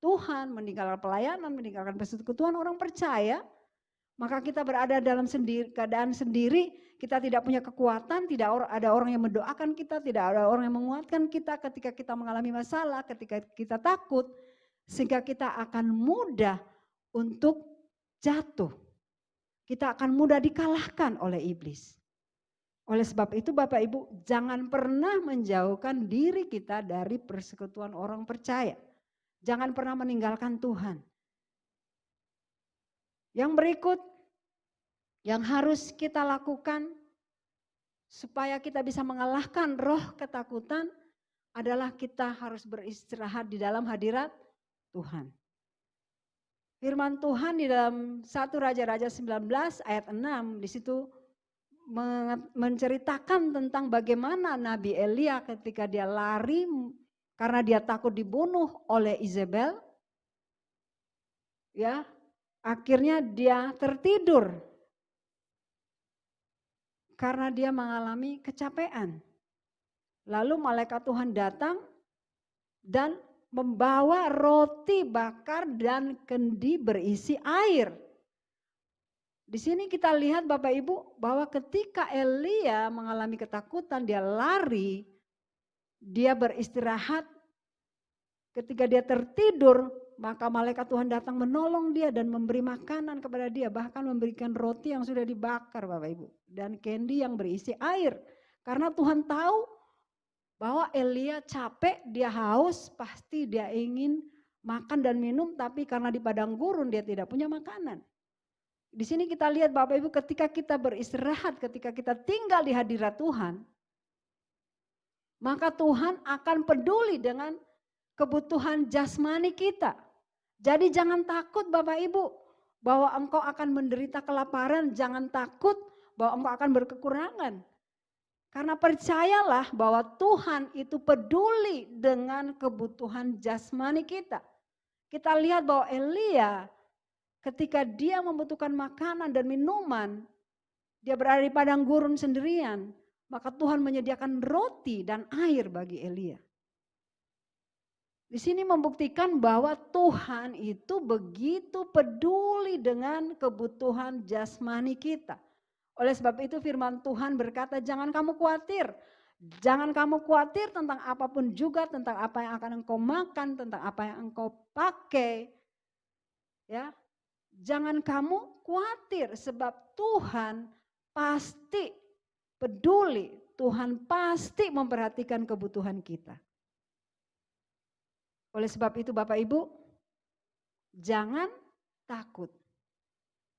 F: Tuhan, meninggalkan pelayanan, meninggalkan persekutuan orang percaya, maka kita berada dalam keadaan sendiri, kita tidak punya kekuatan, tidak ada orang yang mendoakan kita, tidak ada orang yang menguatkan kita ketika kita mengalami masalah, ketika kita takut, sehingga kita akan mudah untuk jatuh. Kita akan mudah dikalahkan oleh iblis. Oleh sebab itu Bapak Ibu jangan pernah menjauhkan diri kita dari persekutuan orang percaya. Jangan pernah meninggalkan Tuhan. Yang berikut yang harus kita lakukan supaya kita bisa mengalahkan roh ketakutan adalah kita harus beristirahat di dalam hadirat Tuhan. Firman Tuhan di dalam 1 Raja-Raja 19 ayat 6 di situ menceritakan tentang bagaimana Nabi Elia ketika dia lari karena dia takut dibunuh oleh Izebel. Ya, akhirnya dia tertidur karena dia mengalami kecapean. Lalu malaikat Tuhan datang dan membawa roti bakar dan kendi berisi air. Di sini kita lihat Bapak Ibu bahwa ketika Elia mengalami ketakutan, dia lari, dia beristirahat. Ketika dia tertidur, maka malaikat Tuhan datang menolong dia dan memberi makanan kepada dia. Bahkan memberikan roti yang sudah dibakar Bapak Ibu. Dan kendi yang berisi air. Karena Tuhan tahu bahwa Elia capek, dia haus, pasti dia ingin makan dan minum. Tapi karena di padang gurun dia tidak punya makanan. Di sini kita lihat Bapak Ibu ketika kita beristirahat, ketika kita tinggal di hadirat Tuhan, maka Tuhan akan peduli dengan kebutuhan jasmani kita. Jadi jangan takut Bapak Ibu bahwa engkau akan menderita kelaparan, jangan takut bahwa engkau akan berkekurangan. Karena percayalah bahwa Tuhan itu peduli dengan kebutuhan jasmani kita. Kita lihat bahwa Elia ketika dia membutuhkan makanan dan minuman, dia berada di padang gurun sendirian, maka Tuhan menyediakan roti dan air bagi Elia. Di sini membuktikan bahwa Tuhan itu begitu peduli dengan kebutuhan jasmani kita. Oleh sebab itu firman Tuhan berkata, jangan kamu khawatir. Jangan kamu khawatir tentang apapun juga, tentang apa yang akan engkau makan, tentang apa yang engkau pakai. Ya. Jangan kamu khawatir sebab Tuhan pasti peduli, Tuhan pasti memperhatikan kebutuhan kita. Oleh sebab itu Bapak Ibu, jangan takut.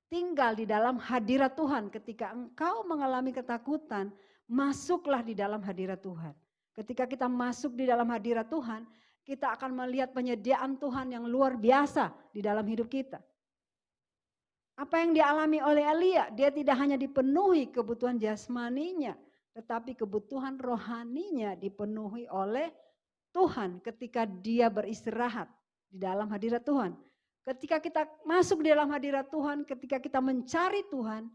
F: Tinggal di dalam hadirat Tuhan. Ketika engkau mengalami ketakutan, masuklah di dalam hadirat Tuhan. Ketika kita masuk di dalam hadirat Tuhan, kita akan melihat penyediaan Tuhan yang luar biasa di dalam hidup kita. Apa yang dialami oleh Elia, dia tidak hanya dipenuhi kebutuhan jasmaninya, tetapi kebutuhan rohaninya dipenuhi oleh Tuhan ketika dia beristirahat di dalam hadirat Tuhan. Ketika kita masuk di dalam hadirat Tuhan, ketika kita mencari Tuhan,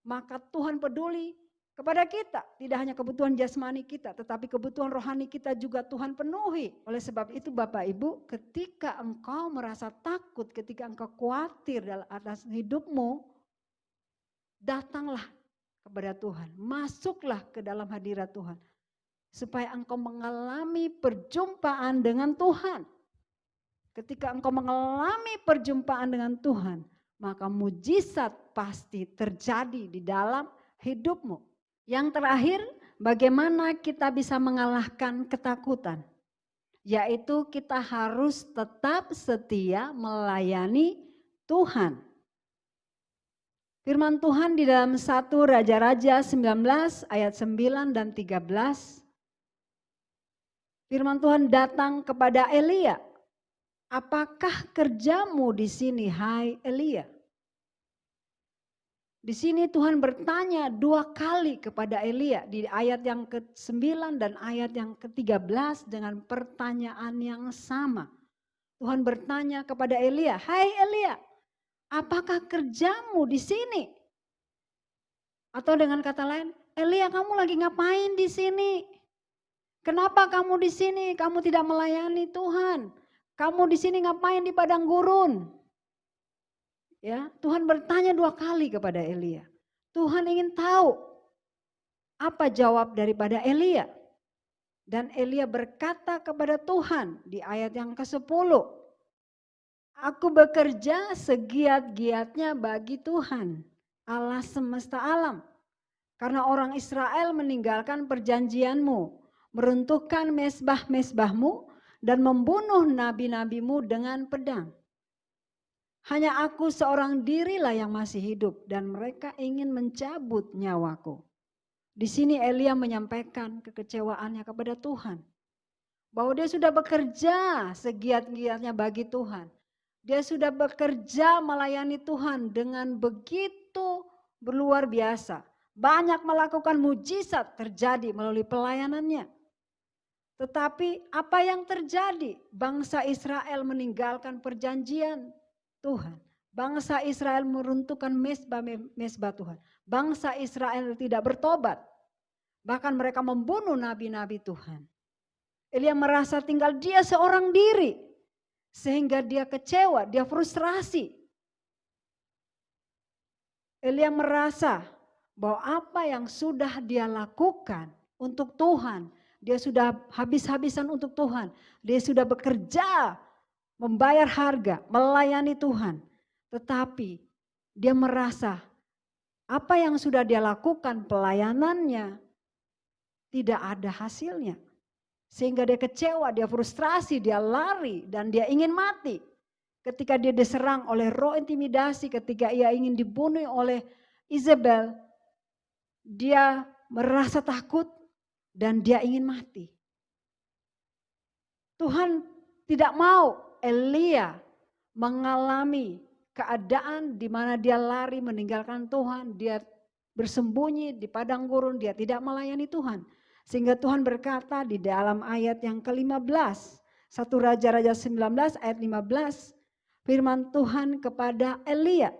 F: maka Tuhan peduli kepada kita. Tidak hanya kebutuhan jasmani kita, tetapi kebutuhan rohani kita juga Tuhan penuhi. Oleh sebab itu Bapak Ibu, ketika engkau merasa takut, ketika engkau khawatir atas hidupmu, datanglah kepada Tuhan. Masuklah ke dalam hadirat Tuhan. Supaya engkau mengalami perjumpaan dengan Tuhan. Ketika engkau mengalami perjumpaan dengan Tuhan, maka mujizat pasti terjadi di dalam hidupmu. Yang terakhir, bagaimana kita bisa mengalahkan ketakutan? Yaitu kita harus tetap setia melayani Tuhan. Firman Tuhan di dalam 1 Raja-Raja 19 ayat 9 dan 13. Firman Tuhan datang kepada Elia. Apakah kerjamu di sini, hai Elia? Di sini Tuhan bertanya 2 kali kepada Elia di ayat yang ke-9 dan ayat yang ke-13 dengan pertanyaan yang sama. Tuhan bertanya kepada Elia, hai Elia, apakah kerjamu di sini? Atau dengan kata lain, Elia kamu lagi ngapain di sini? Kenapa kamu di sini? Kamu tidak melayani Tuhan. Kamu di sini ngapain di padang gurun? Ya, Tuhan bertanya 2 kali kepada Elia. Tuhan ingin tahu apa jawab daripada Elia. Dan Elia berkata kepada Tuhan di ayat yang ke-10. Aku bekerja segiat-giatnya bagi Tuhan, Allah semesta alam. Karena orang Israel meninggalkan perjanjianmu, meruntuhkan mezbah-mezbahmu, dan membunuh nabi-nabimu dengan pedang. Hanya aku seorang dirilah yang masih hidup dan mereka ingin mencabut nyawaku. Di sini Elia menyampaikan kekecewaannya kepada Tuhan. Bahwa dia sudah bekerja segiat-giatnya bagi Tuhan. Dia sudah bekerja melayani Tuhan dengan begitu luar biasa. Banyak melakukan mujizat terjadi melalui pelayanannya. Tetapi apa yang terjadi? Bangsa Israel meninggalkan perjanjian Tuhan. Bangsa Israel meruntuhkan mezbah Tuhan. Bangsa Israel tidak bertobat. Bahkan mereka membunuh nabi-nabi Tuhan. Elia merasa tinggal dia seorang diri. Sehingga dia kecewa, dia frustrasi. Elia merasa bahwa apa yang sudah dia lakukan untuk Tuhan, dia sudah habis-habisan untuk Tuhan. Dia sudah bekerja, membayar harga, melayani Tuhan. Tetapi dia merasa apa yang sudah dia lakukan pelayanannya tidak ada hasilnya. Sehingga dia kecewa, dia frustrasi, dia lari dan dia ingin mati. Ketika dia diserang oleh roh intimidasi, ketika ia ingin dibunuh oleh Isabel, dia merasa takut dan dia ingin mati. Tuhan tidak mau Elia mengalami keadaan di mana dia lari meninggalkan Tuhan, dia bersembunyi di padang gurun, dia tidak melayani Tuhan. Sehingga Tuhan berkata di dalam ayat yang ke-15, 1 Raja-Raja 19 ayat 15, firman Tuhan kepada Elia,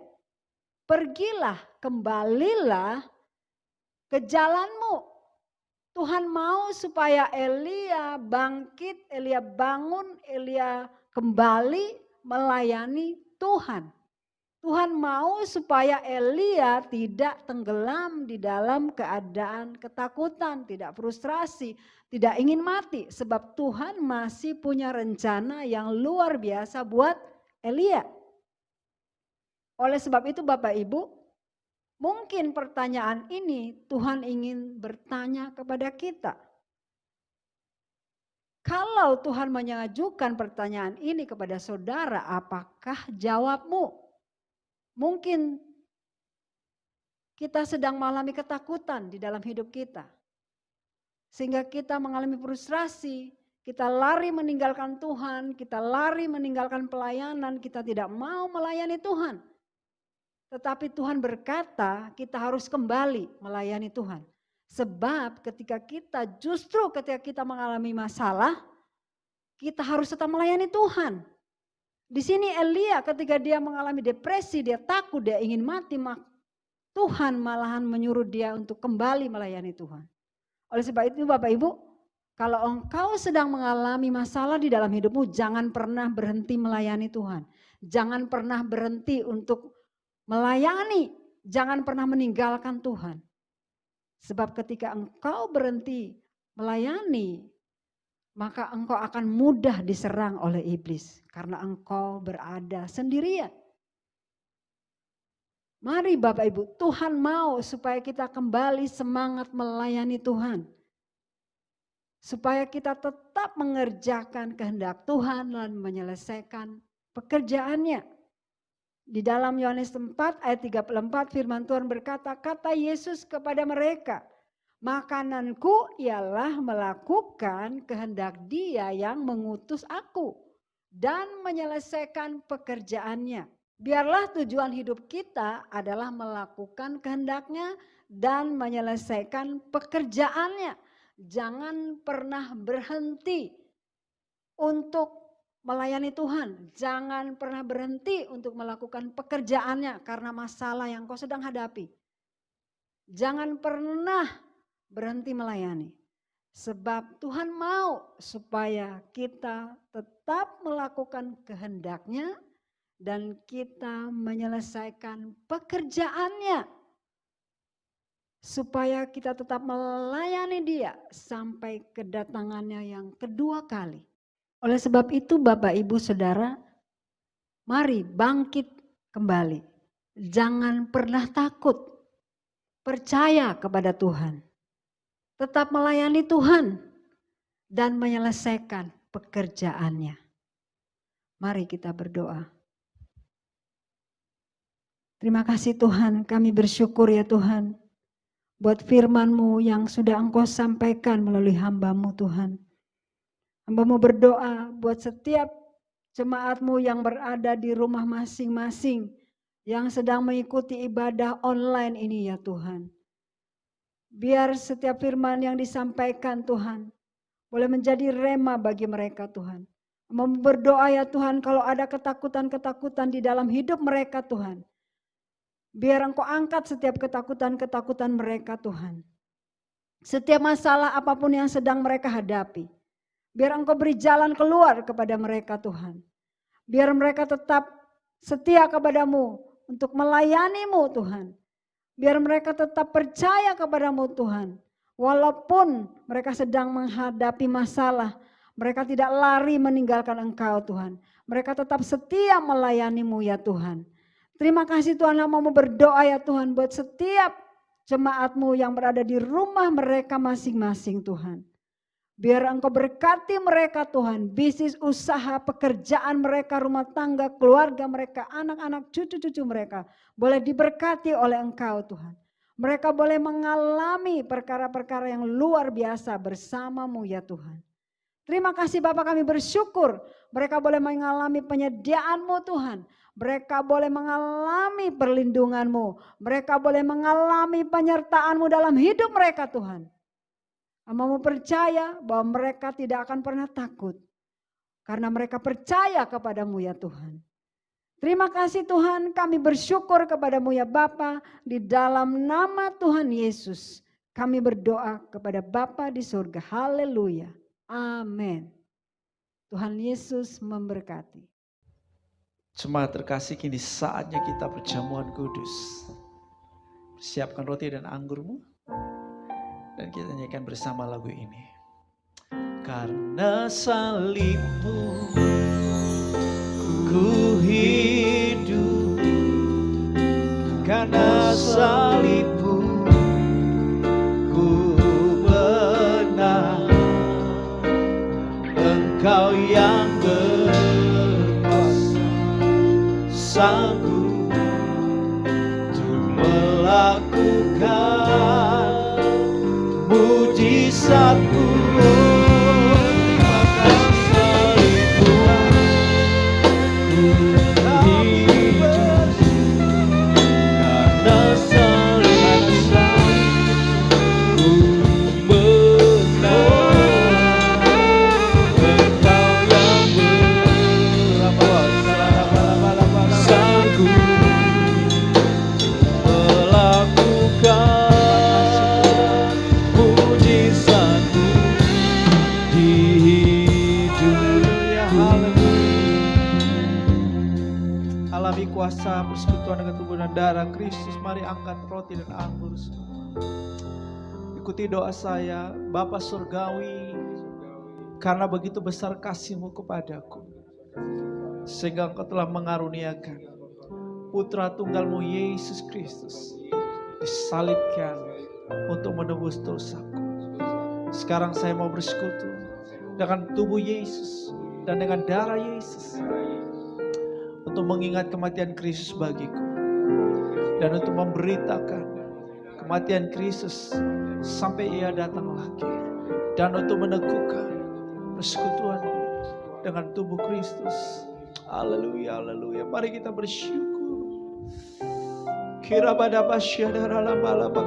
F: pergilah, kembalilah ke jalanmu. Tuhan mau supaya Elia bangkit, Elia bangun, Elia kembali melayani Tuhan. Tuhan mau supaya Elia tidak tenggelam di dalam keadaan ketakutan, tidak frustrasi, tidak ingin mati. Sebab Tuhan masih punya rencana yang luar biasa buat Elia. Oleh sebab itu Bapak Ibu, mungkin pertanyaan ini Tuhan ingin bertanya kepada kita. Kalau Tuhan mengajukan pertanyaan ini kepada saudara, apakah jawabmu? Mungkin kita sedang mengalami ketakutan di dalam hidup kita. Sehingga kita mengalami frustrasi, kita lari meninggalkan Tuhan, kita lari meninggalkan pelayanan, kita tidak mau melayani Tuhan. Tetapi Tuhan berkata kita harus kembali melayani Tuhan. Sebab ketika kita mengalami masalah, kita harus tetap melayani Tuhan. Di sini Elia ketika dia mengalami depresi, dia takut, dia ingin mati, Tuhan malahan menyuruh dia untuk kembali melayani Tuhan. Oleh sebab itu Bapak Ibu, kalau engkau sedang mengalami masalah di dalam hidupmu, jangan pernah berhenti melayani Tuhan. Jangan pernah berhenti untuk melayani, jangan pernah meninggalkan Tuhan. Sebab ketika engkau berhenti melayani, maka engkau akan mudah diserang oleh iblis karena engkau berada sendirian. Mari Bapak Ibu, Tuhan mau supaya kita kembali semangat melayani Tuhan. Supaya kita tetap mengerjakan kehendak Tuhan dan menyelesaikan pekerjaannya. Di dalam Yohanes 4 ayat 34 firman Tuhan berkata, kata Yesus kepada mereka, makananku ialah melakukan kehendak Dia yang mengutus aku dan menyelesaikan pekerjaannya. Biarlah tujuan hidup kita adalah melakukan kehendaknya dan menyelesaikan pekerjaannya. Jangan pernah berhenti untuk melayani Tuhan. Jangan pernah berhenti untuk melakukan pekerjaannya karena masalah yang kau sedang hadapi. Jangan pernah berhenti melayani. Sebab Tuhan mau supaya kita tetap melakukan kehendak-Nya dan kita menyelesaikan pekerjaannya. Supaya kita tetap melayani Dia sampai kedatangannya yang kedua kali. Oleh sebab itu Bapak Ibu Saudara, mari bangkit kembali. Jangan pernah takut. Percaya kepada Tuhan. Tetap melayani Tuhan dan menyelesaikan pekerjaannya. Mari kita berdoa. Terima kasih Tuhan, kami bersyukur ya Tuhan. Buat firman-Mu yang sudah Engkau sampaikan melalui hamba-Mu Tuhan. Hamba-Mu berdoa buat setiap jemaat-Mu yang berada di rumah masing-masing. Yang sedang mengikuti ibadah online ini ya Tuhan. Biar setiap firman yang disampaikan Tuhan. Boleh menjadi rema bagi mereka Tuhan. Hamba-Mu berdoa ya Tuhan kalau ada ketakutan-ketakutan di dalam hidup mereka Tuhan. Biar Engkau angkat setiap ketakutan-ketakutan mereka Tuhan. Setiap masalah apapun yang sedang mereka hadapi. Biar Engkau beri jalan keluar kepada mereka Tuhan. Biar mereka tetap setia kepadamu untuk melayani-Mu Tuhan. Biar mereka tetap percaya kepadamu Tuhan. Walaupun mereka sedang menghadapi masalah. Mereka tidak lari meninggalkan Engkau Tuhan. Mereka tetap setia melayani-Mu ya Tuhan. Terima kasih Tuhan, hamba-Mu berdoa ya Tuhan buat setiap jemaat-Mu yang berada di rumah mereka masing-masing Tuhan. Biar Engkau berkati mereka Tuhan, bisnis, usaha, pekerjaan mereka, rumah tangga, keluarga mereka, anak-anak, cucu-cucu mereka. Boleh diberkati oleh Engkau Tuhan. Mereka boleh mengalami perkara-perkara yang luar biasa bersama-Mu ya Tuhan. Terima kasih Bapak, kami bersyukur mereka boleh mengalami penyediaan-Mu Tuhan. Mereka boleh mengalami perlindungan-Mu. Mereka boleh mengalami penyertaan-Mu dalam hidup mereka Tuhan. Hamba-Mu percaya bahwa mereka tidak akan pernah takut. Karena mereka percaya kepadamu ya Tuhan. Terima kasih Tuhan, kami bersyukur kepadamu ya Bapa. Di dalam nama Tuhan Yesus kami berdoa kepada Bapa di surga. Haleluya. Amin. Tuhan Yesus memberkati.
E: Jemaat terkasih, kini saatnya kita perjamuan kudus. Siapkan roti dan anggurmu. Dan kita nyanyikan bersama lagu ini. Karena salibmu ku hidup. Karena salibmu ku menang. Engkau yang berkuasa, sanggup untuk melakukan mujizatmu. Makan salibmu kami bersyukur. Karena salibmu ku menang. Engkau yang berkuasa, sanggup melakukan mujizatmu di hidup. Alami kuasa persekutuan dengan tubuh dan darah Kristus. Mari angkat roti dan anggur semua. Ikuti doa saya. Bapa Surgawi, karena begitu besar kasih-Mu kepadaku, sehingga Engkau telah mengaruniakan Putra tunggalmu Yesus Kristus disalibkan untuk menebus dosaku. Sekarang saya mau bersekutu dengan tubuh Yesus dan dengan darah Yesus untuk mengingat kematian Kristus bagiku dan untuk memberitakan kematian Kristus sampai Ia datang lagi, dan untuk meneguhkan persekutuanku dengan tubuh Kristus. Haleluya, haleluya. Mari kita bersyukur.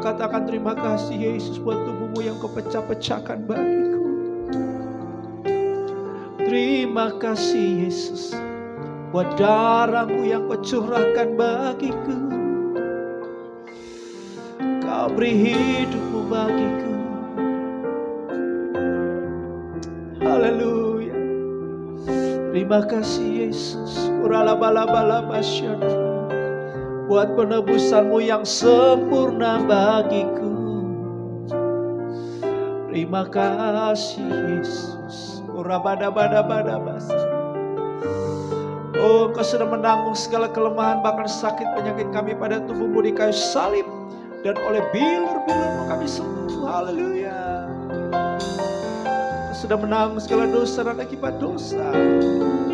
E: Katakan terima kasih Yesus buat tubuhmu yang kau pecah-pecahkan bagiku. Terima kasih Yesus buat darahmu yang kau curahkan bagiku. Kau beri hidupmu bagiku. Haleluya. Terima kasih Yesus. Buat penebusanmu yang sempurna bagiku. Terima kasih Yesus. Oh, Engkau sudah menanggung segala kelemahan bahkan sakit penyakit kami pada tubuhmu di kayu salib, dan oleh bilur-bilurmu kami sembuh. Haleluya. Engkau sudah menanggung segala dosa dan akibat dosa.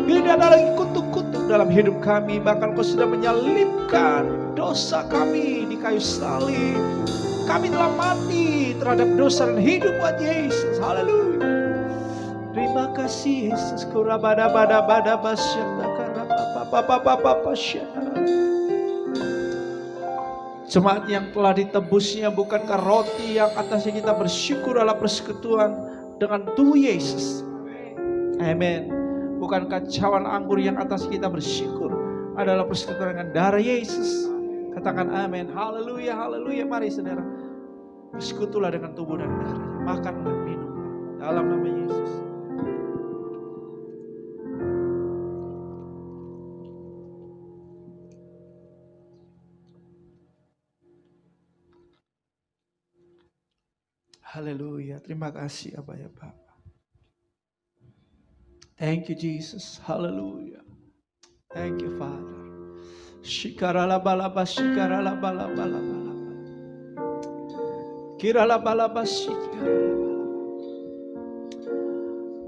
E: Tidak ada lagi kutuk-kutuk dalam hidup kami. Bahkan Kau sudah menyalibkan dosa kami di kayu salib. Kami telah mati terhadap dosa dan hidup buat Yesus. Haleluya. Terima kasih Yesus. Jemaat yang telah ditebusnya bukankah roti yang atasnya kita bersyukur adalah persekutuan dengan tubuh Yesus. Amin. Bukankah cawan anggur yang atas kita bersyukur adalah persekutuan dengan darah Yesus. Katakan amin. Haleluya, haleluya. Mari saudara, bersekutulah dengan tubuh dan darahnya. Makanlah, minum dalam nama Yesus. Haleluya. Terima kasih Abah ya Bapak. Thank you Jesus. Hallelujah. Thank you Father. Shikarala balaba shikarala balaba balaba. Kirala balaba shikarala balaba.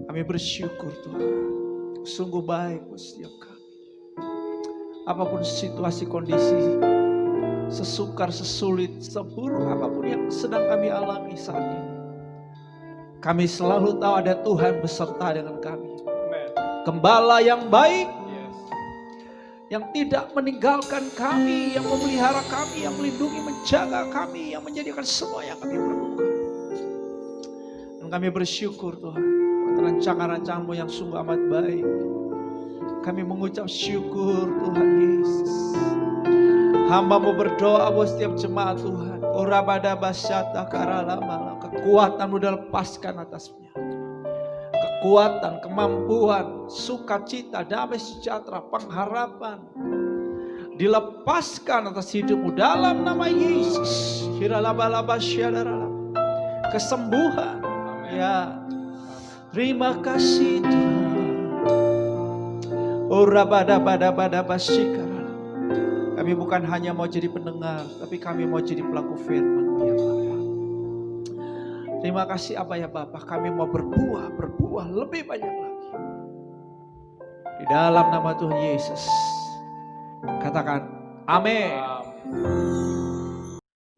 E: Kami bersyukur Tuhan. Sungguh baik buat setiap kami. Apapun situasi kondisi, sesukar, sesulit, seburuk apapun yang sedang kami alami saat ini, kami selalu tahu ada Tuhan beserta dengan kami. Gembala yang baik, yang tidak meninggalkan kami, yang memelihara kami, yang melindungi, menjaga kami, yang menjadikan semua yang kami perlukan. Dan kami bersyukur Tuhan, rancangan-rancangan-Mu yang sungguh amat baik. Kami mengucap syukur Tuhan Yesus. Hamba-Mu berdoa buat setiap jemaat Tuhan. Urabada basyata karala malam. Kekuatan-Mu dilepaskan atasnya. Kekuatan, kemampuan, sukacita, damai sejahtera, pengharapan dilepaskan atas hidupmu dalam nama Yesus. Kesembuhan. Ya. Terima kasih Tuhan. Kami bukan hanya mau jadi pendengar, tapi kami mau jadi pelaku firman-Mu ya Bapa. Terima kasih apa ya Bapak, kami mau berbuah lebih banyak lagi. Di dalam nama Tuhan Yesus. Katakan amin.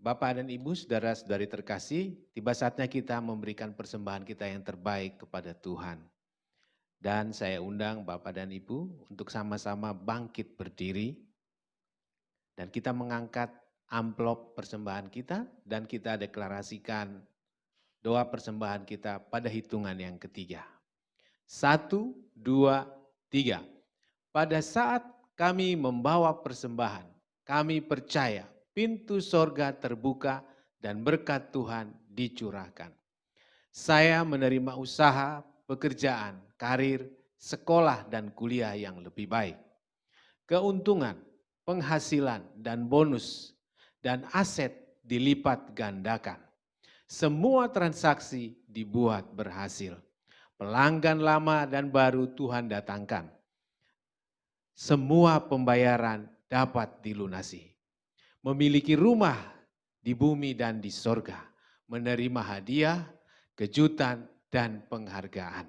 G: Bapak dan Ibu, saudara-saudari terkasih, tiba saatnya kita memberikan persembahan kita yang terbaik kepada Tuhan. Dan saya undang Bapak dan Ibu untuk sama-sama bangkit berdiri. Dan kita mengangkat amplop persembahan kita dan kita deklarasikan doa persembahan kita pada hitungan yang ketiga. 1, 2, 3. Pada saat kami membawa persembahan, kami percaya pintu sorga terbuka dan berkat Tuhan dicurahkan. Saya menerima usaha, pekerjaan, karir, sekolah dan kuliah yang lebih baik. Keuntungan, penghasilan dan bonus dan aset dilipat gandakan. Semua transaksi dibuat berhasil. Pelanggan lama dan baru Tuhan datangkan. Semua pembayaran dapat dilunasi. Memiliki rumah di bumi dan di sorga, menerima hadiah, kejutan, dan penghargaan.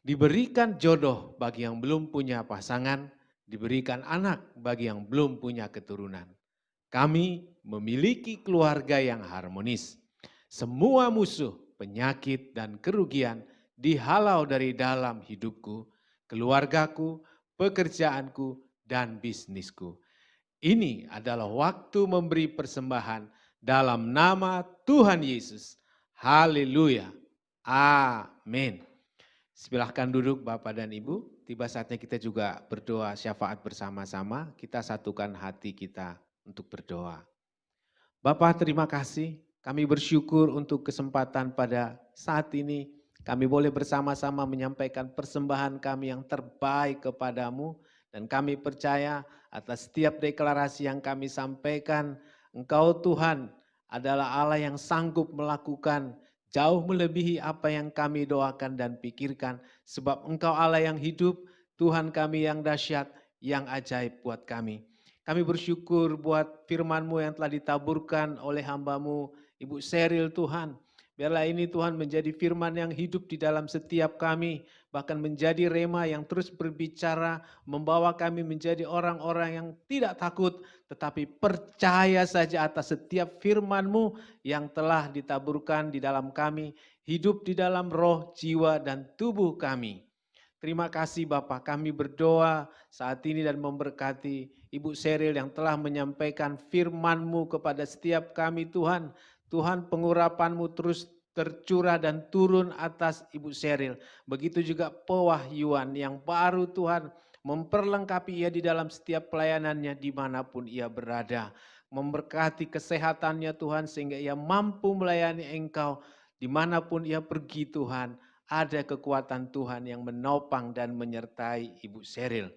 G: Diberikan jodoh bagi yang belum punya pasangan, diberikan anak bagi yang belum punya keturunan. Kami memiliki keluarga yang harmonis. Semua musuh, penyakit, dan kerugian dihalau dari dalam hidupku, keluargaku, pekerjaanku, dan bisnisku. Ini adalah waktu memberi persembahan dalam nama Tuhan Yesus. Haleluya. Amin. Silahkan duduk Bapak dan Ibu. Tiba saatnya kita juga berdoa syafaat bersama-sama. Kita satukan hati kita untuk berdoa. Bapak, terima kasih. Kami bersyukur untuk kesempatan pada saat ini. Kami boleh bersama-sama menyampaikan persembahan kami yang terbaik kepadamu. Dan kami percaya atas setiap deklarasi yang kami sampaikan, Engkau Tuhan adalah Allah yang sanggup melakukan jauh melebihi apa yang kami doakan dan pikirkan. Sebab Engkau Allah yang hidup, Tuhan kami yang dahsyat, yang ajaib buat kami. Kami bersyukur buat firman-Mu yang telah ditaburkan oleh hamba-Mu, Ibu Sheryl Tuhan. Biarlah ini Tuhan menjadi firman yang hidup di dalam setiap kami, bahkan menjadi rema yang terus berbicara, membawa kami menjadi orang-orang yang tidak takut, tetapi percaya saja atas setiap firman-Mu yang telah ditaburkan di dalam kami, hidup di dalam roh, jiwa, dan tubuh kami. Terima kasih Bapak, kami berdoa saat ini dan memberkati Ibu Sheryl yang telah menyampaikan firman-Mu kepada setiap kami Tuhan. Tuhan, pengurapan-Mu terus tercurah dan turun atas Ibu Sheryl. Begitu juga pewahyuan yang baru Tuhan memperlengkapi ia di dalam setiap pelayanannya dimanapun ia berada. Memberkati kesehatannya Tuhan sehingga ia mampu melayani Engkau dimanapun ia pergi Tuhan. Ada kekuatan Tuhan yang menopang dan menyertai Ibu Sheryl.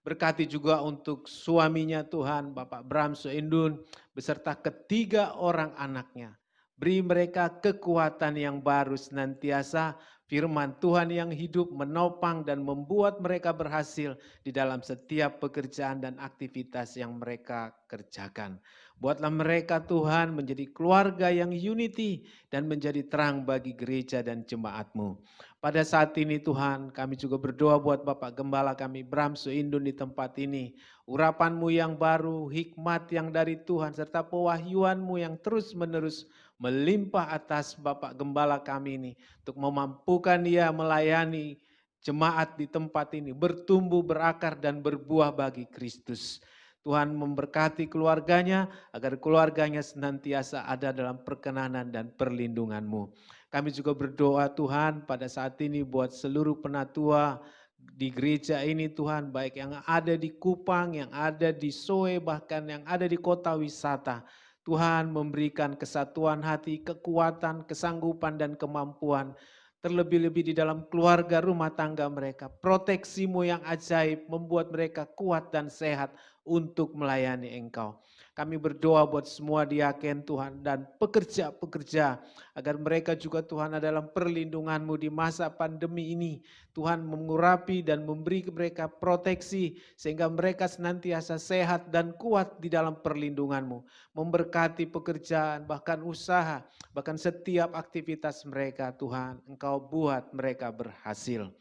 G: Berkati juga untuk suaminya Tuhan, Bapak Bram Soindun, beserta ketiga orang anaknya. Beri mereka kekuatan yang baru senantiasa, firman Tuhan yang hidup menopang dan membuat mereka berhasil di dalam setiap pekerjaan dan aktivitas yang mereka kerjakan. Buatlah mereka Tuhan menjadi keluarga yang unity dan menjadi terang bagi gereja dan jemaat-Mu. Pada saat ini Tuhan, kami juga berdoa buat Bapak Gembala kami Bram Soindun di tempat ini. Urapan-Mu yang baru, hikmat yang dari Tuhan, serta pewahyuan-Mu yang terus-menerus melimpah atas Bapak Gembala kami ini. Untuk memampukan dia melayani jemaat di tempat ini, bertumbuh, berakar, dan berbuah bagi Kristus. Tuhan memberkati keluarganya, agar keluarganya senantiasa ada dalam perkenanan dan perlindungan-Mu. Kami juga berdoa Tuhan pada saat ini buat seluruh penatua di gereja ini Tuhan, baik yang ada di Kupang, yang ada di Soe, bahkan yang ada di kota wisata. Tuhan memberikan kesatuan hati, kekuatan, kesanggupan, dan kemampuan. Terlebih-lebih di dalam keluarga rumah tangga mereka. Proteksi-Mu yang ajaib membuat mereka kuat dan sehat untuk melayani Engkau. Kami berdoa buat semua diaken Tuhan dan pekerja-pekerja agar mereka juga Tuhan dalam perlindungan-Mu di masa pandemi ini. Tuhan mengurapi dan memberi mereka proteksi sehingga mereka senantiasa sehat dan kuat di dalam perlindungan-Mu. Memberkati pekerjaan, bahkan usaha, bahkan setiap aktivitas mereka Tuhan. Engkau buat mereka berhasil.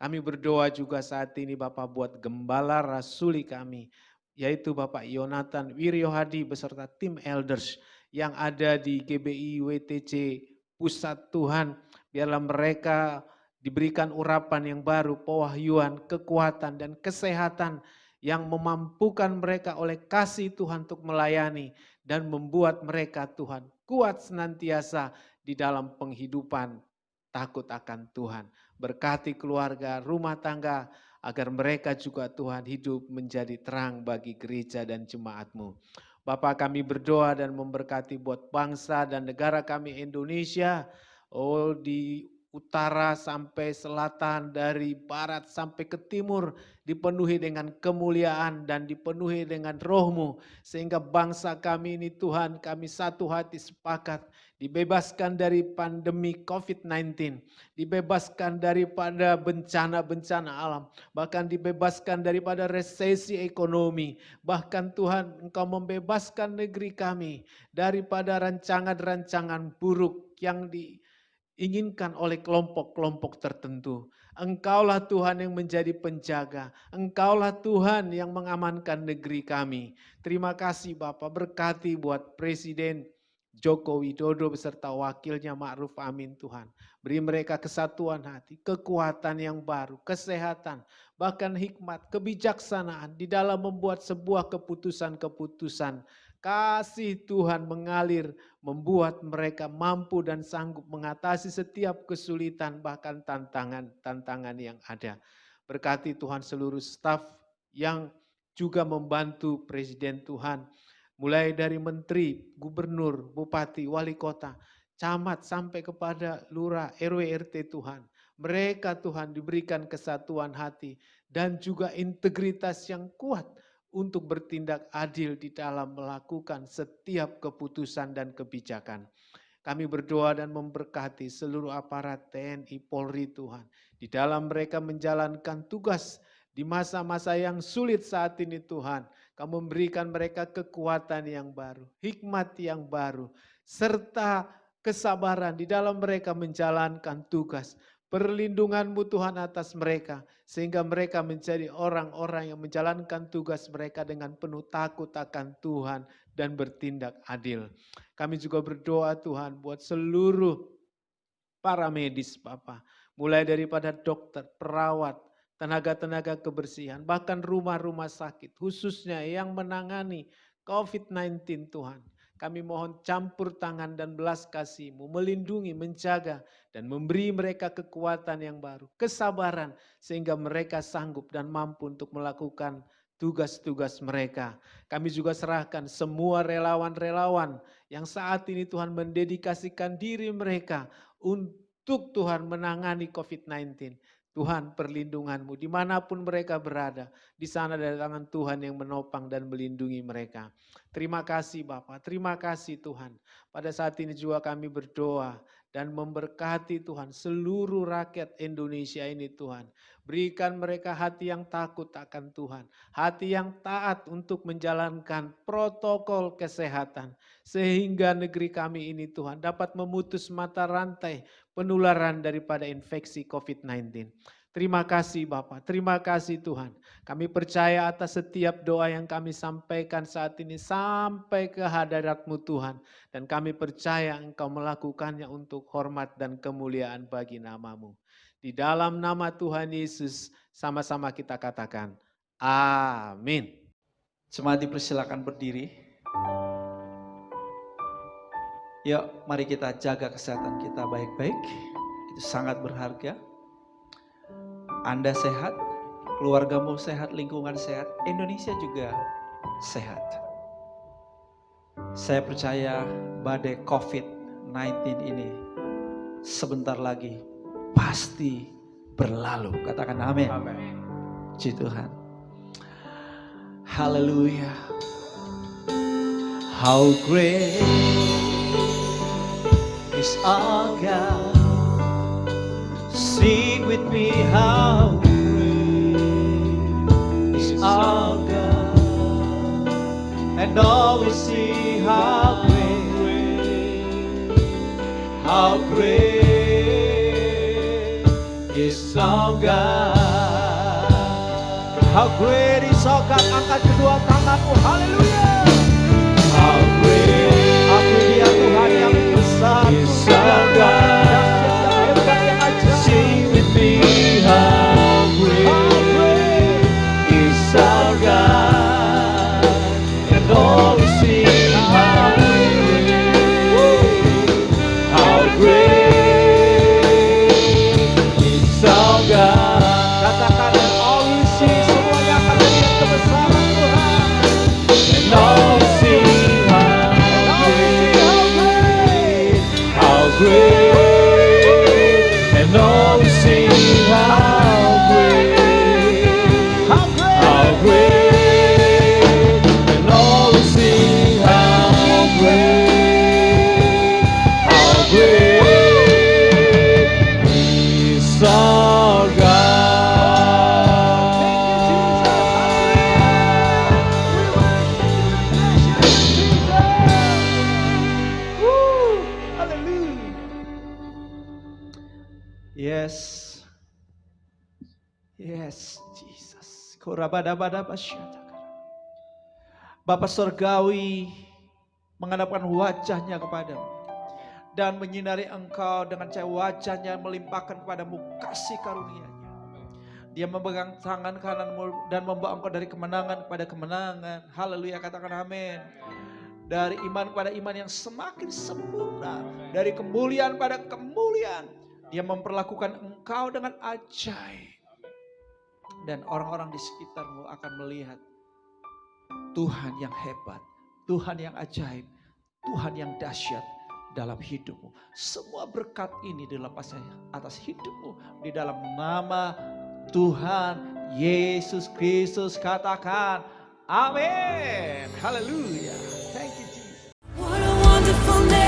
G: Kami berdoa juga saat ini Bapak buat gembala rasuli kami, yaitu Bapak Yonatan Wiryohadi beserta tim elders yang ada di GBI WTC Pusat Tuhan. Biarlah mereka diberikan urapan yang baru, pewahyuan, kekuatan, dan kesehatan yang memampukan mereka oleh kasih Tuhan untuk melayani dan membuat mereka Tuhan kuat senantiasa di dalam penghidupan takut akan Tuhan. Berkati keluarga, rumah tangga, agar mereka juga Tuhan hidup menjadi terang bagi gereja dan jemaat-Mu. Bapak kami berdoa dan memberkati buat bangsa dan negara kami Indonesia, di utara sampai selatan, dari barat sampai ke timur, dipenuhi dengan kemuliaan dan dipenuhi dengan roh-Mu, sehingga bangsa kami ini Tuhan, kami satu hati sepakat dibebaskan dari pandemi COVID-19, dibebaskan daripada bencana-bencana alam, bahkan dibebaskan daripada resesi ekonomi. Bahkan Tuhan, Engkau membebaskan negeri kami daripada rancangan-rancangan buruk yang diinginkan oleh kelompok-kelompok tertentu. Engkaulah Tuhan yang menjadi penjaga, Engkaulah Tuhan yang mengamankan negeri kami. Terima kasih Bapak, berkati buat Presiden Joko Widodo beserta wakilnya Ma'ruf Amin Tuhan. Beri mereka kesatuan hati, kekuatan yang baru, kesehatan, bahkan hikmat, kebijaksanaan di dalam membuat sebuah keputusan-keputusan. Kasih Tuhan mengalir, membuat mereka mampu dan sanggup mengatasi setiap kesulitan bahkan tantangan yang ada. Berkati Tuhan seluruh staf yang juga membantu Presiden Tuhan. Mulai dari menteri, gubernur, bupati, wali kota, camat sampai kepada lurah, RW, RT Tuhan. Mereka Tuhan diberikan kesatuan hati dan juga integritas yang kuat untuk bertindak adil di dalam melakukan setiap keputusan dan kebijakan. Kami berdoa dan memberkati seluruh aparat TNI Polri Tuhan. Di dalam mereka menjalankan tugas di masa-masa yang sulit saat ini Tuhan. Kamu memberikan mereka kekuatan yang baru, hikmat yang baru, serta kesabaran di dalam mereka menjalankan tugas. Perlindungan-Mu Tuhan atas mereka, sehingga mereka menjadi orang-orang yang menjalankan tugas mereka dengan penuh takut akan Tuhan dan bertindak adil. Kami juga berdoa Tuhan buat seluruh para medis Bapa, mulai daripada dokter, perawat, tenaga-tenaga kebersihan, bahkan rumah-rumah sakit, khususnya yang menangani COVID-19 Tuhan. Kami mohon campur tangan dan belas kasih-Mu, melindungi, menjaga, dan memberi mereka kekuatan yang baru, kesabaran, sehingga mereka sanggup dan mampu untuk melakukan tugas-tugas mereka. Kami juga serahkan semua relawan-relawan yang saat ini Tuhan mendedikasikan diri mereka untuk Tuhan menangani COVID-19. Tuhan perlindungan-Mu dimanapun mereka berada, di sana ada tangan Tuhan yang menopang dan melindungi mereka. Terima kasih Bapa, terima kasih Tuhan. Pada saat ini juga kami berdoa dan memberkati Tuhan seluruh rakyat Indonesia ini Tuhan. Berikan mereka hati yang takut akan Tuhan, hati yang taat untuk menjalankan protokol kesehatan, sehingga negeri kami ini Tuhan dapat memutus mata rantai penularan daripada infeksi COVID-19. Terima kasih Bapa, terima kasih Tuhan. Kami percaya atas setiap doa yang kami sampaikan saat ini sampai ke hadirat-Mu Tuhan. Dan kami percaya Engkau melakukannya untuk hormat dan kemuliaan bagi nama-Mu. Di dalam nama Tuhan Yesus sama-sama kita katakan, amin.
H: Jemaat dipersilakan berdiri. Yuk, mari kita jaga kesehatan kita baik-baik. Itu sangat berharga. Anda sehat, keluargamu sehat, lingkungan sehat, Indonesia juga sehat. Saya percaya badai COVID-19 ini sebentar lagi pasti berlalu. Katakan amin.
E: Amin.
H: Puji Tuhan. Haleluya. How great is our God. Sing with me, how great is our God. And all will see how great is our God. How great is our God. Angkat kedua tanganmu, haleluya. How great, aku dia Tuhan yang besar, is our God. Sing with me, how great is our God. And all will see how great is our God. Katakan, and all will see, semuanya akan melihat kebesaran Tuhan. And all will see how great, and all will see how great, and all will see how great, all God. Yes. Yes, Jesus. Bapa Surgawi menghadapkan wajahnya kepadamu dan menyinari engkau dengan cahaya wajahnya, melimpahkan kepadamu kasih karunia-Nya. Dia memegang tangan kananmu dan membawa engkau dari kemenangan kepada kemenangan. Haleluya, katakan amin. Dari iman kepada iman yang semakin sempurna, dari kemuliaan pada kemuliaan. Dia memperlakukan engkau dengan ajaib. Dan orang-orang di sekitarmu akan melihat Tuhan yang hebat, Tuhan yang ajaib, Tuhan yang dahsyat dalam hidupmu. Semua berkat ini dilepaskan atas hidupmu di dalam nama Tuhan Yesus Kristus. Katakan amin. Haleluya. Thank you Jesus.
D: What a wonderful name.